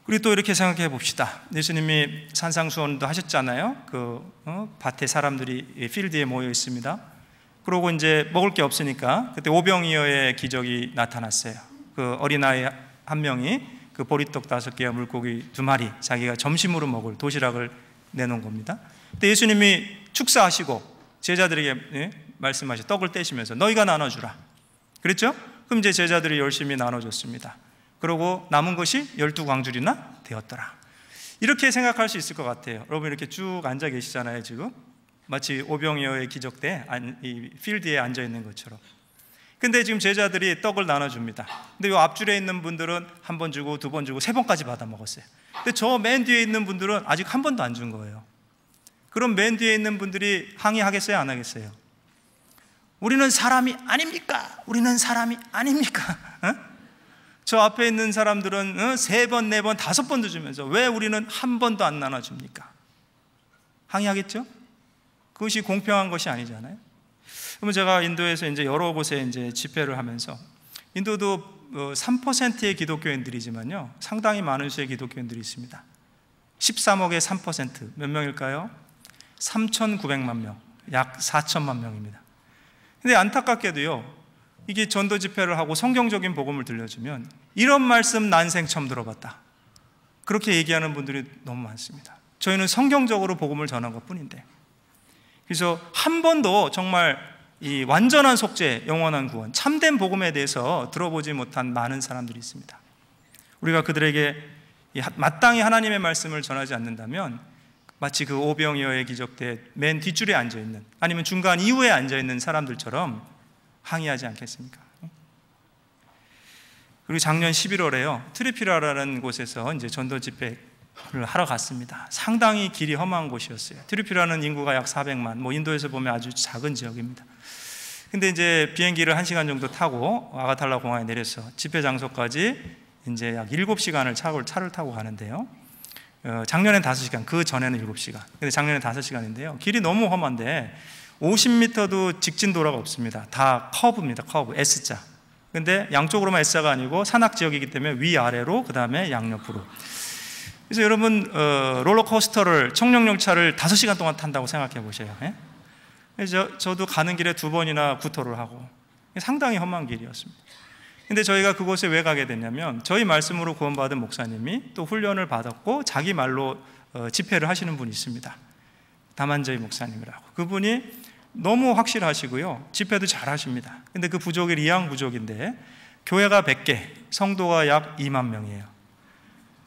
[SPEAKER 1] 그리고 또 이렇게 생각해 봅시다. 예수님이 산상수원도 하셨잖아요. 밭에 사람들이 필드에 모여 있습니다. 그러고 이제 먹을 게 없으니까 그때 오병이어의 기적이 나타났어요. 그 어린아이 한 명이 그 보리떡 5개와 물고기 2마리, 자기가 점심으로 먹을 도시락을 내놓은 겁니다. 근데 예수님이 축사하시고 제자들에게 말씀하시, 떡을 떼시면서 너희가 나눠주라 그랬죠? 그럼 이제 제자들이 열심히 나눠줬습니다. 그리고 남은 것이 12광줄이나 되었더라. 이렇게 생각할 수 있을 것 같아요. 여러분, 이렇게 쭉 앉아 계시잖아요. 지금 마치 오병이어의 기적 때 이 필드에 앉아 있는 것처럼. 근데 지금 제자들이 떡을 나눠줍니다. 근데 이 앞줄에 있는 분들은 1번 주고 2번 주고 3번까지 받아 먹었어요. 근데 저 맨 뒤에 있는 분들은 아직 1번도 안 준 거예요. 그럼 맨 뒤에 있는 분들이 항의하겠어요, 안 하겠어요? 우리는 사람이 아닙니까? 우리는 사람이 아닙니까? 저 앞에 있는 사람들은 3번, 4번, 5번도 주면서 왜 우리는 1번도 안 나눠줍니까? 항의하겠죠? 그것이 공평한 것이 아니잖아요. 그러면 제가 인도에서 이제 여러 곳에 이제 집회를 하면서, 인도도 3%의 기독교인들이지만요, 상당히 많은 수의 기독교인들이 있습니다. 13억의 3% 몇 명일까요? 3,900만 명, 약 4천만 명입니다. 근데 안타깝게도요, 이게 전도 집회를 하고 성경적인 복음을 들려주면 이런 말씀 난생 처음 들어봤다, 그렇게 얘기하는 분들이 너무 많습니다. 저희는 성경적으로 복음을 전한 것 뿐인데. 그래서 한 번도 정말 이 완전한 속죄, 영원한 구원, 참된 복음에 대해서 들어보지 못한 많은 사람들이 있습니다. 우리가 그들에게 마땅히 하나님의 말씀을 전하지 않는다면 마치 그 오병이어의 기적 때 맨 뒷줄에 앉아있는, 아니면 중간 이후에 앉아있는 사람들처럼 항의하지 않겠습니까? 그리고 작년 11월에요, 트리피라라는 곳에서 이제 전도 집회를 하러 갔습니다. 상당히 길이 험한 곳이었어요. 트리피라는 인구가 약 400만, 뭐 인도에서 보면 아주 작은 지역입니다. 근데 이제 비행기를 1시간 정도 타고 아가탈라 공항에 내려서 집회 장소까지 이제 약 7시간을 차를 타고 가는데요. 작년엔 5시간, 그 전에는 7시간. 근데 작년엔 5시간인데요. 길이 너무 험한데 50m도 직진 도로가 없습니다. 다 커브입니다. 커브, S자. 근데 양쪽으로만 S자가 아니고 산악 지역이기 때문에 위아래로, 그 다음에 양옆으로. 그래서 여러분, 롤러코스터를, 청룡열차를 5시간 동안 탄다고 생각해 보세요. 예? 그래서 저도 가는 길에 2번이나 구토를 하고, 상당히 험한 길이었습니다. 근데 저희가 그곳에 왜 가게 됐냐면, 저희 말씀으로 구원받은 목사님이 또 훈련을 받았고 자기 말로 집회를 하시는 분이 있습니다. 다만저희 목사님이라고. 그분이 너무 확실하시고요, 집회도 잘 하십니다. 근데 그 부족이 리앙 부족인데 교회가 100개, 성도가 약 2만 명이에요.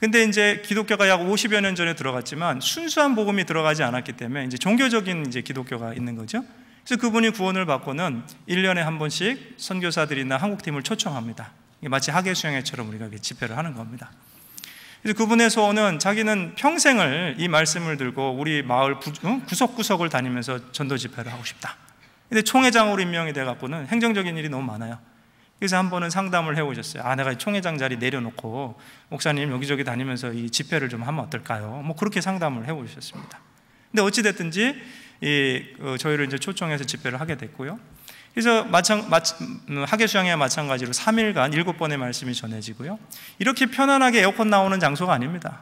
[SPEAKER 1] 근데 이제 기독교가 약 50여 년 전에 들어갔지만 순수한 복음이 들어가지 않았기 때문에 이제 종교적인 이제 기독교가 있는 거죠. 그래서 그분이 구원을 받고는 1년에 한 번씩 선교사들이나 한국팀을 초청합니다. 마치 학예수양회처럼 우리가 집회를 하는 겁니다. 그래서 그분의 소원은, 자기는 평생을 이 말씀을 들고 우리 마을 구석구석을 다니면서 전도 집회를 하고 싶다. 근데 총회장으로 임명이 돼 갖고는 행정적인 일이 너무 많아요. 그래서 한 번은 상담을 해오셨어요. 내가 총회장 자리 내려놓고 목사님 여기저기 다니면서 이 집회를 좀 하면 어떨까요? 뭐 그렇게 상담을 해오셨습니다. 근데 어찌됐든지 저희를 이제 초청해서 집회를 하게 됐고요. 그래서 학예수양회와 마찬가지로 3일간 7번의 말씀이 전해지고요. 이렇게 편안하게 에어컨 나오는 장소가 아닙니다.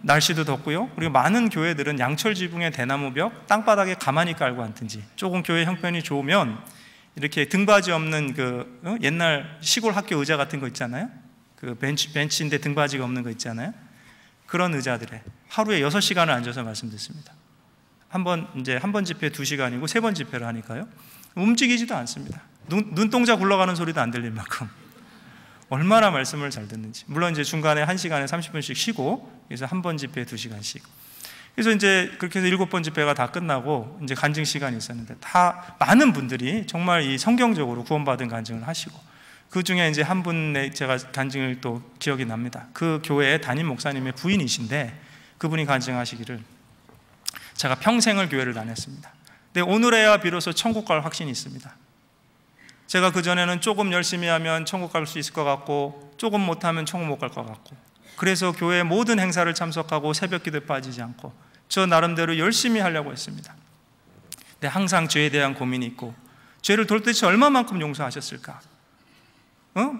[SPEAKER 1] 날씨도 덥고요. 그리고 많은 교회들은 양철 지붕에 대나무 벽, 땅바닥에 가만히 깔고 앉든지, 조금 교회 형편이 좋으면 이렇게 등받이 없는 옛날 시골 학교 의자 같은 거 있잖아요. 그 벤치인데 등받이가 없는 거 있잖아요. 그런 의자들에 하루에 6시간을 앉아서 말씀 듣습니다. 한 번 집회 2시간이고 3번 집회를 하니까요, 움직이지도 않습니다. 눈동자 굴러가는 소리도 안 들릴 만큼 얼마나 말씀을 잘 듣는지. 물론 이제 중간에 1시간에 30분씩 쉬고, 그래서 한 번 집회에 2시간씩. 그래서 이제 그렇게 해서 7번 집회가 다 끝나고 이제 간증 시간이 있었는데, 다 많은 분들이 정말 이 성경적으로 구원받은 간증을 하시고, 그 중에 이제 한 분의 제가 간증을 또 기억이 납니다. 그 교회의 담임 목사님의 부인이신데, 그분이 간증하시기를, 제가 평생을 교회를 다녔습니다. 근데 오늘에야 비로소 천국 갈 확신이 있습니다. 제가 그전에는 조금 열심히 하면 천국 갈 수 있을 것 같고, 조금 못하면 천국 못 갈 것 같고, 그래서 교회의 모든 행사를 참석하고 새벽 기도에 빠지지 않고 저 나름대로 열심히 하려고 했습니다. 근데 항상 죄에 대한 고민이 있고, 죄를 도대체 얼마만큼 용서하셨을까?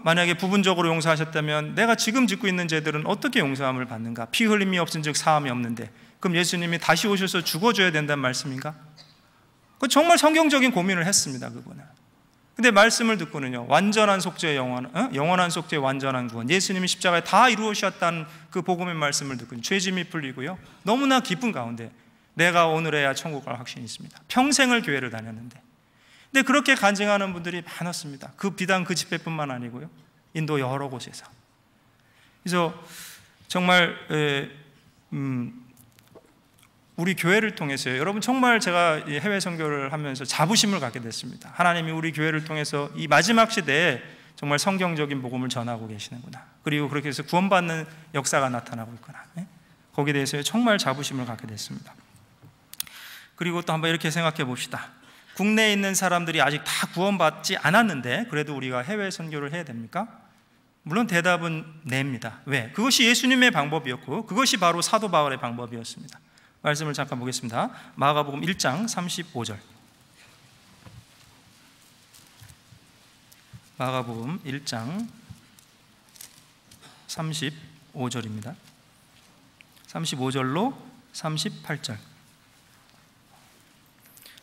[SPEAKER 1] 만약에 부분적으로 용서하셨다면 내가 지금 짓고 있는 죄들은 어떻게 용서함을 받는가? 피 흘림이 없은 즉 사함이 없는데, 그럼 예수님이 다시 오셔서 죽어줘야 된다는 말씀인가? 정말 성경적인 고민을 했습니다, 그분은. 근데 말씀을 듣고는요, 완전한 속죄, 영원한 속죄, 완전한 구원, 예수님이 십자가에 다 이루으셨다는 그 복음의 말씀을 듣고 죄짐이 풀리고요, 너무나 기쁜 가운데 내가 오늘에야 천국 갈 확신이 있습니다. 평생을 교회를 다녔는데. 근데 그렇게 간증하는 분들이 많았습니다. 비단 그 집회뿐만 아니고요, 인도 여러 곳에서. 그래서 정말 우리 교회를 통해서요, 여러분, 정말 제가 해외 선교를 하면서 자부심을 갖게 됐습니다. 하나님이 우리 교회를 통해서 이 마지막 시대에 정말 성경적인 복음을 전하고 계시는구나, 그리고 그렇게 해서 구원받는 역사가 나타나고 있구나, 거기에 대해서 정말 자부심을 갖게 됐습니다. 그리고 또 한번 이렇게 생각해 봅시다. 국내에 있는 사람들이 아직 다 구원받지 않았는데 그래도 우리가 해외 선교를 해야 됩니까? 물론 대답은 네입니다. 왜? 그것이 예수님의 방법이었고, 그것이 바로 사도 바울의 방법이었습니다. 말씀을 잠깐 보겠습니다. 마가복음 1장 35절. 마가복음 1장 35절입니다. 35절로 38절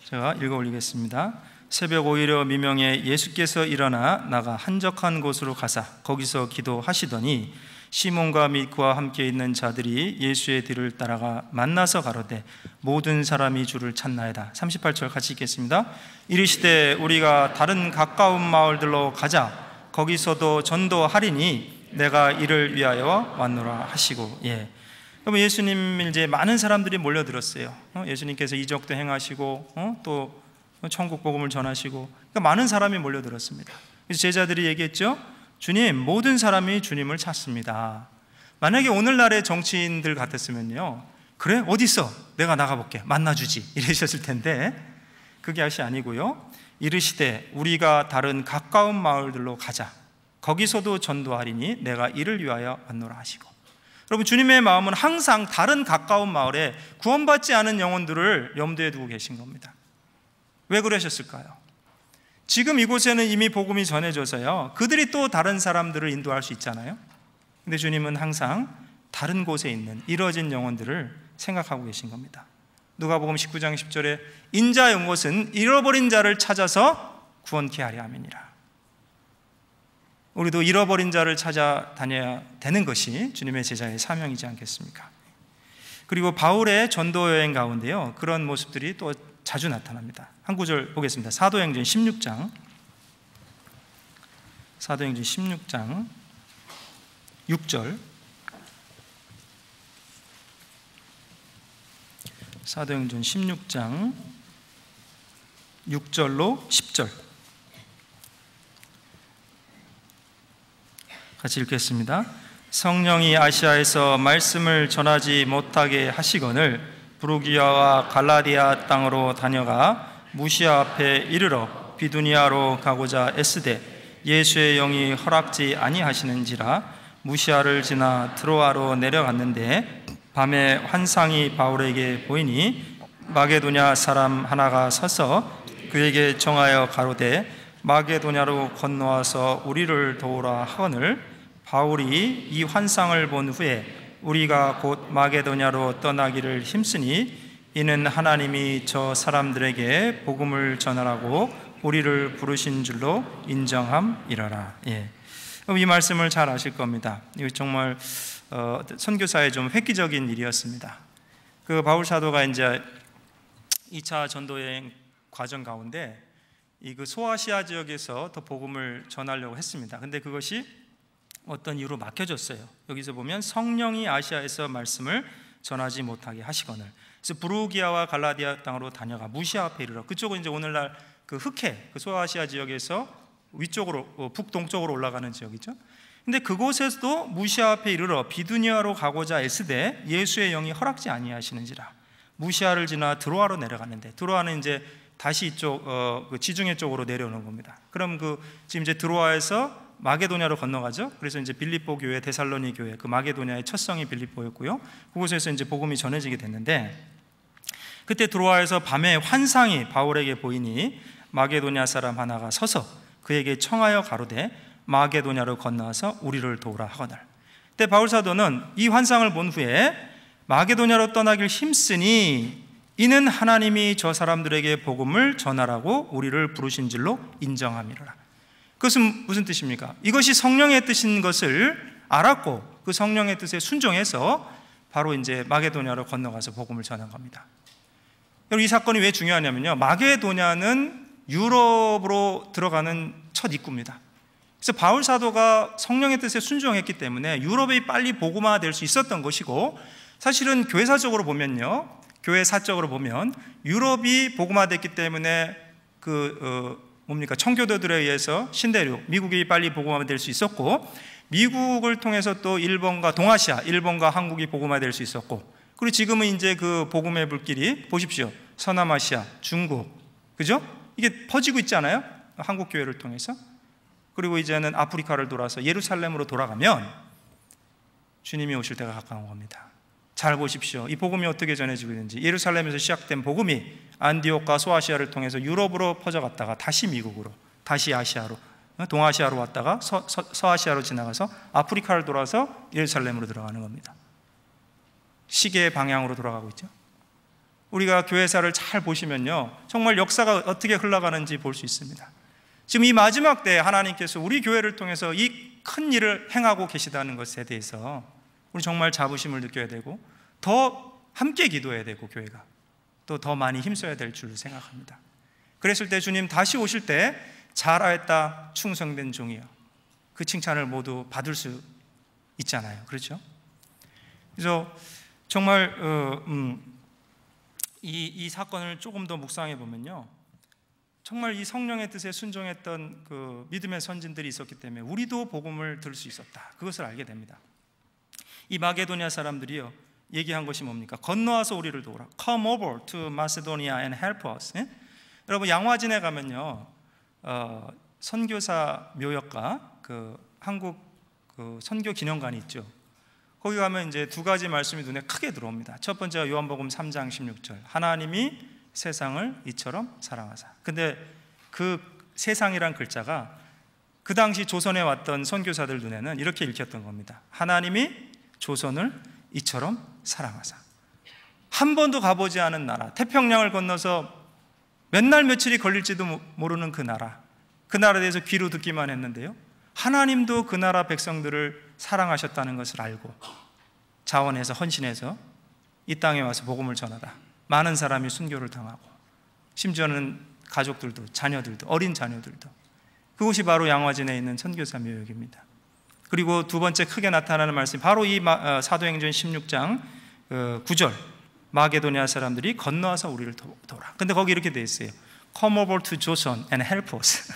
[SPEAKER 1] 제가 읽어 올리겠습니다. 새벽 오히려 미명에 예수께서 일어나 나가 한적한 곳으로 가사 거기서 기도하시더니 시몬과 미크와 함께 있는 자들이 예수의 뒤를 따라가 만나서 가로되 모든 사람이 주를 찾나이다. 38절 같이 읽겠습니다. 이르시되 우리가 다른 가까운 마을들로 가자 거기서도 전도하리니 내가 이를 위하여 왔노라 하시고. 그럼 예수님 이제 많은 사람들이 몰려들었어요. 예수님께서 이적도 행하시고 또 천국 복음을 전하시고, 그러니까 많은 사람이 몰려들었습니다. 그래서 제자들이 얘기했죠. 주님, 모든 사람이 주님을 찾습니다. 만약에 오늘날의 정치인들 같았으면요, 그래? 어디 있어? 내가 나가볼게. 만나주지. 이러셨을 텐데 그게 것이 아니고요. 이르시되 우리가 다른 가까운 마을들로 가자. 거기서도 전도하리니 내가 이를 위하여 왔노라 하시고. 여러분, 주님의 마음은 항상 다른 가까운 마을에 구원받지 않은 영혼들을 염두에 두고 계신 겁니다. 왜 그러셨을까요? 지금 이곳에는 이미 복음이 전해져서요, 그들이 또 다른 사람들을 인도할 수 있잖아요. 근데 주님은 항상 다른 곳에 있는 이뤄진 영혼들을 생각하고 계신 겁니다. 누가복음 19장 10절에 인자의 온 것은 잃어버린 자를 찾아서 구원케 하려 함이니라. 우리도 잃어버린 자를 찾아다녀야 되는 것이 주님의 제자의 사명이지 않겠습니까? 그리고 바울의 전도 여행 가운데요, 그런 모습들이 또 자주 나타납니다. 한 구절 보겠습니다. 사도행전 16장 6절. 사도행전 16장 6절로 10절 같이 읽겠습니다. 성령이 아시아에서 말씀을 전하지 못하게 하시거늘 부르기아와 갈라디아 땅으로 다녀가 무시아 앞에 이르러 비두니아로 가고자 애쓰되 예수의 영이 허락지 아니하시는지라 무시아를 지나 드로아로 내려갔는데 밤에 환상이 바울에게 보이니 마게도냐 사람 하나가 서서 그에게 정하여 가로되 마게도냐로 건너와서 우리를 도우라 하거늘 바울이 이 환상을 본 후에 우리가 곧 마게도냐로 떠나기를 힘쓰니 이는 하나님이 저 사람들에게 복음을 전하라고 우리를 부르신 줄로 인정함이라라. 이 말씀을 잘 아실 겁니다. 이거 정말 선교사의 좀 획기적인 일이었습니다. 그 바울 사도가 이제 2차 전도여행 과정 가운데 이 그 소아시아 지역에서 더 복음을 전하려고 했습니다. 근데 그것이 어떤 이유로 막혀졌어요. 여기서 보면 성령이 아시아에서 말씀을 전하지 못하게 하시거늘. 그래서 부르기아와 갈라디아 땅으로 다녀가 무시아 앞에 이르러, 그쪽은 이제 오늘날 그 흑해, 그 소아시아 지역에서 위쪽으로 북동쪽으로 올라가는 지역이죠. 근데 그곳에서도 무시아 앞에 이르러 비두니아로 가고자 애쓰되 예수의 영이 허락지 아니하시는지라. 무시아를 지나 드로아로 내려갔는데, 드로아는 이제 다시 이쪽 그 지중해 쪽으로 내려오는 겁니다. 그럼 그 지금 이제 드로아에서 마게도냐로 건너가죠. 그래서 이제 빌립보 교회, 데살로니 교회, 그 마게도냐의 첫 성이 빌립보였고요. 그곳에서 이제 복음이 전해지게 됐는데, 그때 드로아에서 밤에 환상이 바울에게 보이니 마게도냐 사람 하나가 서서 그에게 청하여 가로되 마게도냐로 건너와서 우리를 도우라 하거늘. 그때 바울 사도는 이 환상을 본 후에 마게도냐로 떠나길 힘쓰니 이는 하나님이 저 사람들에게 복음을 전하라고 우리를 부르신 줄로 인정함이라. 그것은 무슨 뜻입니까? 이것이 성령의 뜻인 것을 알았고 그 성령의 뜻에 순종해서 바로 이제 마게도냐로 건너가서 복음을 전한 겁니다. 여러분, 이 사건이 왜 중요하냐면요, 마게도냐는 유럽으로 들어가는 첫 입구입니다. 그래서 바울 사도가 성령의 뜻에 순종했기 때문에 유럽이 빨리 복음화될 수 있었던 것이고, 사실은 교회사적으로 보면요, 교회사적으로 보면 유럽이 복음화됐기 때문에 청교도들에 의해서 신대륙, 미국이 빨리 복음화될 수 있었고, 미국을 통해서 또 일본과 동아시아, 일본과 한국이 복음화될 수 있었고, 그리고 지금은 이제 그 복음의 불길이 보십시오, 서남아시아, 중국, 그죠? 이게 퍼지고 있잖아요, 한국 교회를 통해서. 그리고 이제는 아프리카를 돌아서 예루살렘으로 돌아가면 주님이 오실 때가 가까운 겁니다. 잘 보십시오. 이 복음이 어떻게 전해지고 있는지. 예루살렘에서 시작된 복음이 안디옥과 소아시아를 통해서 유럽으로 퍼져갔다가 다시 미국으로, 다시 아시아로, 동아시아로 왔다가 서아시아로 지나가서 아프리카를 돌아서 예루살렘으로 들어가는 겁니다. 시계의 방향으로 돌아가고 있죠. 우리가 교회사를 잘 보시면요, 정말 역사가 어떻게 흘러가는지 볼 수 있습니다. 지금 이 마지막 때에 하나님께서 우리 교회를 통해서 이 큰 일을 행하고 계시다는 것에 대해서 우리 정말 자부심을 느껴야 되고, 더 함께 기도해야 되고, 교회가 또 더 많이 힘써야 될 줄로 생각합니다. 그랬을 때 주님 다시 오실 때 잘하였다 충성된 종이여, 그 칭찬을 모두 받을 수 있잖아요. 그렇죠? 그래서 정말 이 사건을 조금 더 묵상해 보면요, 정말 이 성령의 뜻에 순종했던 그 믿음의 선진들이 있었기 때문에 우리도 복음을 들을 수 있었다, 그것을 알게 됩니다. 이 마게도니아 사람들이요, 얘기한 것이 뭡니까? 건너와서 우리를 도우라. Come over to Macedonia and help us. 예? 여러분, 양화진에 가면요, 선교사 묘역과 그 한국 그 선교 기념관이 있죠. 거기 가면 이제 두 가지 말씀이 눈에 크게 들어옵니다. 첫 번째가 요한복음 3장 16절. 하나님이 세상을 이처럼 사랑하사. 근데 그 세상이란 글자가 그 당시 조선에 왔던 선교사들 눈에는 이렇게 읽혔던 겁니다. 하나님이 조선을 이처럼 사랑하사. 한 번도 가보지 않은 나라, 태평양을 건너서 몇 날 며칠이 걸릴지도 모르는 그 나라에 대해서 귀로 듣기만 했는데요, 하나님도 그 나라 백성들을 사랑하셨다는 것을 알고 자원해서 헌신해서 이 땅에 와서 복음을 전하다 많은 사람이 순교를 당하고, 심지어는 가족들도, 자녀들도, 어린 자녀들도. 그것이 바로 양화진에 있는 선교사 묘역입니다. 그리고 두 번째 크게 나타나는 말씀이 바로 이 사도행전 16장 9절. 마게도니아 사람들이 건너와서 우리를 도우라. 근데 거기 이렇게 돼 있어요. Come over to Joson and help us.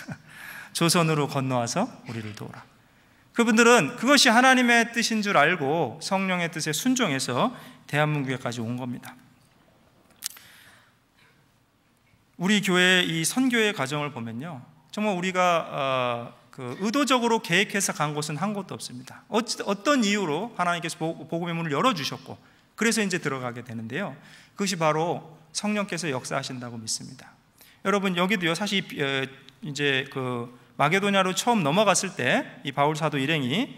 [SPEAKER 1] 조선으로 건너와서 우리를 도우라. 그분들은 그것이 하나님의 뜻인 줄 알고 성령의 뜻에 순종해서 대한민국에까지 온 겁니다. 우리 교회의 이 선교의 과정을 보면요, 정말 우리가 의도적으로 계획해서 간 곳은 한 곳도 없습니다. 어떤 이유로 하나님께서 복음의 문을 열어주셨고, 그래서 이제 들어가게 되는데요, 그것이 바로 성령께서 역사하신다고 믿습니다. 여러분, 여기도요, 사실 이제 그 마게도냐로 처음 넘어갔을 때 이 바울 사도 일행이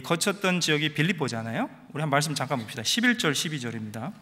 [SPEAKER 1] 거쳤던 지역이 빌립보잖아요. 우리 한 말씀 잠깐 봅시다. 11절 12절입니다.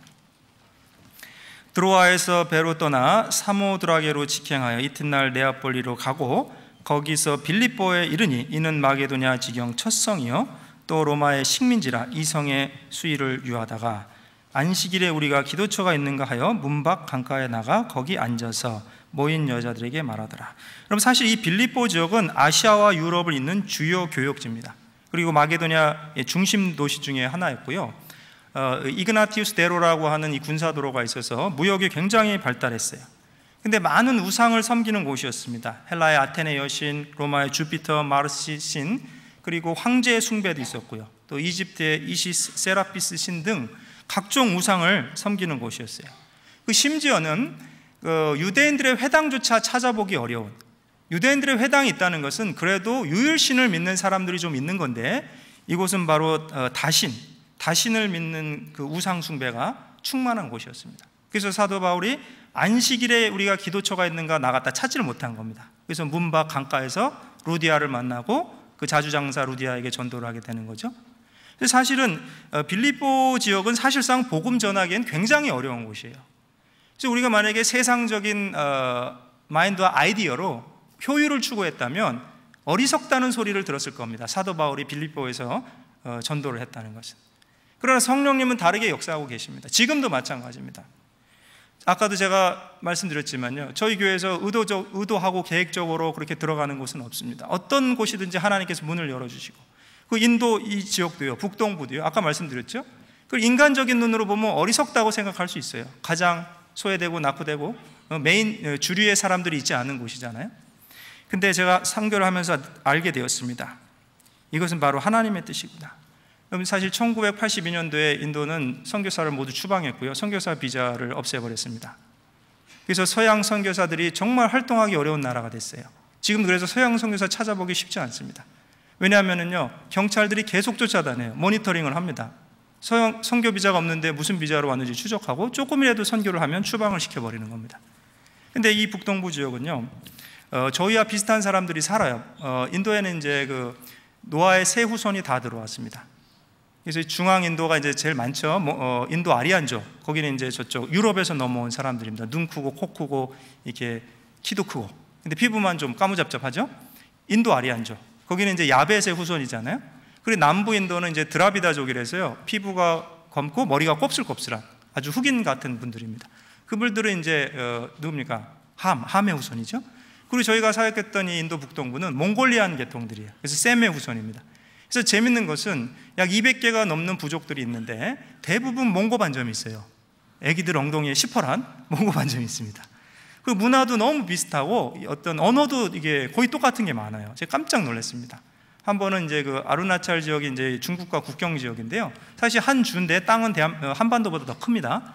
[SPEAKER 1] 드로아에서 배로 떠나 사모드라게로 직행하여 이튿날 네아폴리로 가고 거기서 빌립보에 이르니 이는 마게도냐 지경 첫 성이요 또 로마의 식민지라 이 성의 수위를 유하다가 안식일에 우리가 기도처가 있는가 하여 문 밖 강가에 나가 거기 앉아서 모인 여자들에게 말하더라. 그럼 사실 이 빌립보 지역은 아시아와 유럽을 잇는 주요 교역지입니다. 그리고 마게도냐의 중심 도시 중에 하나였고요, 이그나티우스 대로라고 하는 이 군사도로가 있어서 무역이 굉장히 발달했어요. 근데 많은 우상을 섬기는 곳이었습니다. 헬라의 아테네 여신, 로마의 주피터, 마르시 신, 그리고 황제의 숭배도 있었고요, 또 이집트의 이시스, 세라피스 신 등 각종 우상을 섬기는 곳이었어요. 심지어는 유대인들의 회당조차 찾아보기 어려운, 유대인들의 회당이 있다는 것은 그래도 유일신을 믿는 사람들이 좀 있는 건데, 이곳은 바로 다신을 믿는 그 우상 숭배가 충만한 곳이었습니다. 그래서 사도 바울이 안식일에 우리가 기도처가 있는가 나갔다 찾지를 못한 겁니다. 그래서 문 밖 강가에서 루디아를 만나고 그 자주장사 루디아에게 전도를 하게 되는 거죠. 사실은 빌립보 지역은 사실상 복음 전하기엔 굉장히 어려운 곳이에요. 그래서 우리가 만약에 세상적인 마인드와 아이디어로 효율을 추구했다면 어리석다는 소리를 들었을 겁니다. 사도 바울이 빌립보에서 전도를 했다는 것은. 그러나 성령님은 다르게 역사하고 계십니다. 지금도 마찬가지입니다. 아까도 제가 말씀드렸지만요, 저희 교회에서 의도하고 계획적으로 그렇게 들어가는 곳은 없습니다. 어떤 곳이든지 하나님께서 문을 열어주시고, 그 인도 이 지역도요, 북동부도요, 아까 말씀드렸죠. 그 인간적인 눈으로 보면 어리석다고 생각할 수 있어요. 가장 소외되고 낙후되고 메인 주류의 사람들이 있지 않은 곳이잖아요. 근데 제가 선교를 하면서 알게 되었습니다. 이것은 바로 하나님의 뜻이구나. 사실 1982년도에 인도는 선교사를 모두 추방했고요, 선교사 비자를 없애버렸습니다. 그래서 서양 선교사들이 정말 활동하기 어려운 나라가 됐어요. 지금 그래서 서양 선교사 찾아보기 쉽지 않습니다. 왜냐하면요, 경찰들이 계속 쫓아다녀요. 모니터링을 합니다. 서양 선교 비자가 없는데 무슨 비자로 왔는지 추적하고 조금이라도 선교를 하면 추방을 시켜버리는 겁니다. 근데 이 북동부 지역은요, 저희와 비슷한 사람들이 살아요. 인도에는 이제 그 노아의 세 후손이 다 들어왔습니다. 그래서 중앙 인도가 이제 제일 많죠. 인도 아리안족, 거기는 이제 저쪽 유럽에서 넘어온 사람들입니다. 눈 크고 코 크고 이렇게 키도 크고, 근데 피부만 좀 까무잡잡하죠. 인도 아리안족, 거기는 이제 야벳의 후손이잖아요. 그리고 남부 인도는 이제 드라비다족이라서요, 피부가 검고 머리가 곱슬곱슬한 아주 흑인 같은 분들입니다. 그분들은 이제 누굽니까? 함의 후손이죠. 그리고 저희가 사역했던 이 인도 북동부는 몽골리안 계통들이에요. 그래서 셈의 후손입니다. 그래서 재밌는 것은 약 200개가 넘는 부족들이 있는데 대부분 몽고 반점이 있어요. 애기들 엉덩이에 시퍼란 몽고 반점이 있습니다. 그 문화도 너무 비슷하고 어떤 언어도 이게 거의 똑같은 게 많아요. 제가 깜짝 놀랐습니다. 한 번은 이제 그 아루나찰 지역이 이제 중국과 국경 지역인데요. 사실 한 주인데 땅은 한반도보다 더 큽니다.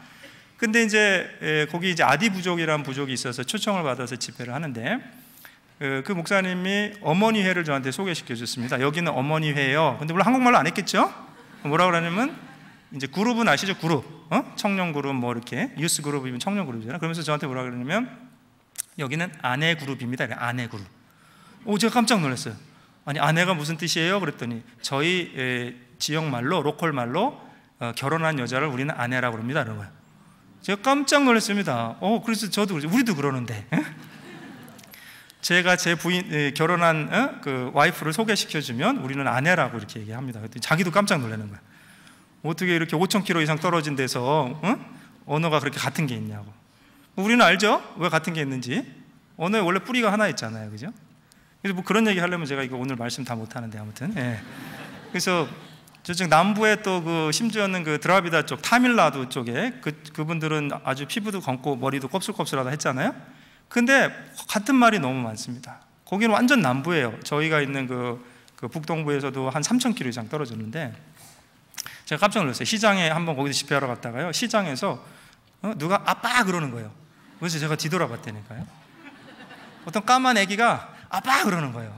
[SPEAKER 1] 근데 이제 거기 이제 아디 부족이라는 부족이 있어서 초청을 받아서 집회를 하는데 그 목사님이 어머니 회를 저한테 소개시켜 줬습니다. 여기는 어머니 회예요. 근데 물론 한국말로 안 했겠죠? 뭐라고 그러냐면 이제 그룹은 아시죠? 그룹, 청년 그룹 뭐 이렇게 유스 그룹이면 청년 그룹이잖아요. 그러면서 저한테 뭐라 그러냐면 여기는 아내 그룹입니다. 아내 그룹. 제가 깜짝 놀랐어요. 아니 아내가 무슨 뜻이에요? 그랬더니 저희 지역 말로 로컬 말로 결혼한 여자를 우리는 아내라고 그럽니다. 이런 거예요. 제가 깜짝 놀랐습니다. 그래서 저도 우리도 그러는데. 제가 제 부인 결혼한 그 와이프를 소개시켜주면 우리는 아내라고 이렇게 얘기합니다. 그랬더니 자기도 깜짝 놀라는 거야. 어떻게 이렇게 5,000km 이상 떨어진 데서 언어가 그렇게 같은 게 있냐고. 우리는 알죠? 왜 같은 게 있는지. 언어에 원래 뿌리가 하나 있잖아요, 그죠? 그래서 뭐 그런 얘기 하려면 제가 이거 오늘 말씀 다 못 하는데 아무튼. 그래서 저쪽 남부에 또 그 심지어는 그 드라비다 쪽 타밀나두 쪽에 그분들은 아주 피부도 검고 머리도 곱슬곱슬하다 했잖아요. 근데 같은 말이 너무 많습니다. 거기는 완전 남부예요. 저희가 있는 그 북동부에서도 한 3,000km 이상 떨어졌는데 제가 깜짝 놀랐어요. 시장에 한번 거기서 집회하러 갔다가요, 시장에서 누가 아빠 그러는 거예요. 그래서 제가 뒤돌아봤다니까요. 어떤 까만 애기가 아빠 그러는 거예요.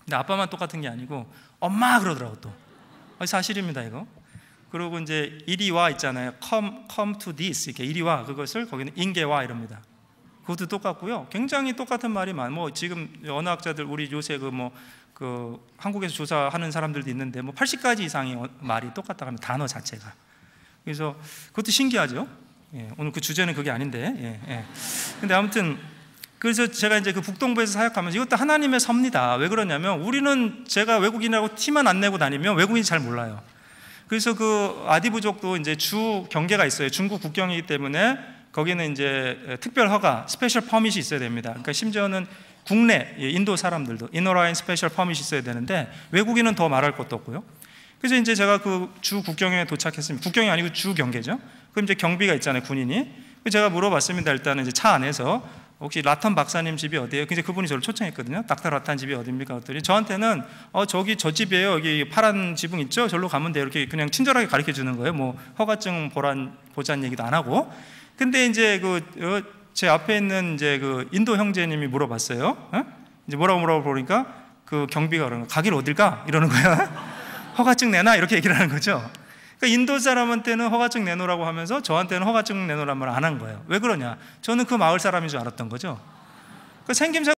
[SPEAKER 1] 근데 아빠만 똑같은 게 아니고 엄마 그러더라고 또. 사실입니다 이거. 그리고 이제 이리 와 있잖아요. come to this, 이렇게 이리 와, 그것을 거기는 인게 와 이럽니다. 그것도 똑같고요. 굉장히 똑같은 말이 뭐 지금 언어학자들 우리 요새 그 한국에서 조사하는 사람들도 있는데 뭐 80가지 이상의 말이 똑같다고 합니다. 단어 자체가. 그래서 그것도 신기하죠. 오늘 그 주제는 그게 아닌데. 근데 아무튼 그래서 제가 이제 그 북동부에서 사역하면서 이것도 하나님의 섭니다. 왜 그러냐면 우리는 제가 외국인이라고 티만 안 내고 다니면 외국인이 잘 몰라요. 그래서 그 아디 부족도 이제 주 경계가 있어요. 중국 국경이기 때문에 거기는 이제 특별 허가, 스페셜 퍼밋이 있어야 됩니다. 그러니까 심지어는 국내 인도 사람들도 이너라인 스페셜 퍼밋이 있어야 되는데 외국인은 더 말할 것도 없고요. 그래서 이제 제가 그 주 국경에 도착했습니다. 국경이 아니고 주 경계죠. 그럼 이제 경비가 있잖아요, 군인이. 제가 물어봤습니다. 일단은 이제 차 안에서 혹시 라탄 박사님 집이 어디예요? 근데 그분이 저를 초청했거든요. 닥터 라탄 집이 어디입니까? 그랬더니 저한테는 저기 저 집이에요. 여기 파란 지붕 있죠? 절로 가면 돼요. 이렇게 그냥 친절하게 가르쳐 주는 거예요. 뭐 허가증 보자는 얘기도 안 하고. 근데 이제 제 앞에 있는 이제 그 인도 형제님이 물어봤어요. 이제 뭐라고 보니까 그 경비가 그러는 거야. 가길 어딜 가? 이러는 거야. 허가증 내놔? 이렇게 얘기를 하는 거죠. 그러니까 인도 사람한테는 허가증 내놓으라고 하면서 저한테는 허가증 내놓으란 말 안 한 거예요. 왜 그러냐? 저는 그 마을 사람인 줄 알았던 거죠. 그러니까 생김새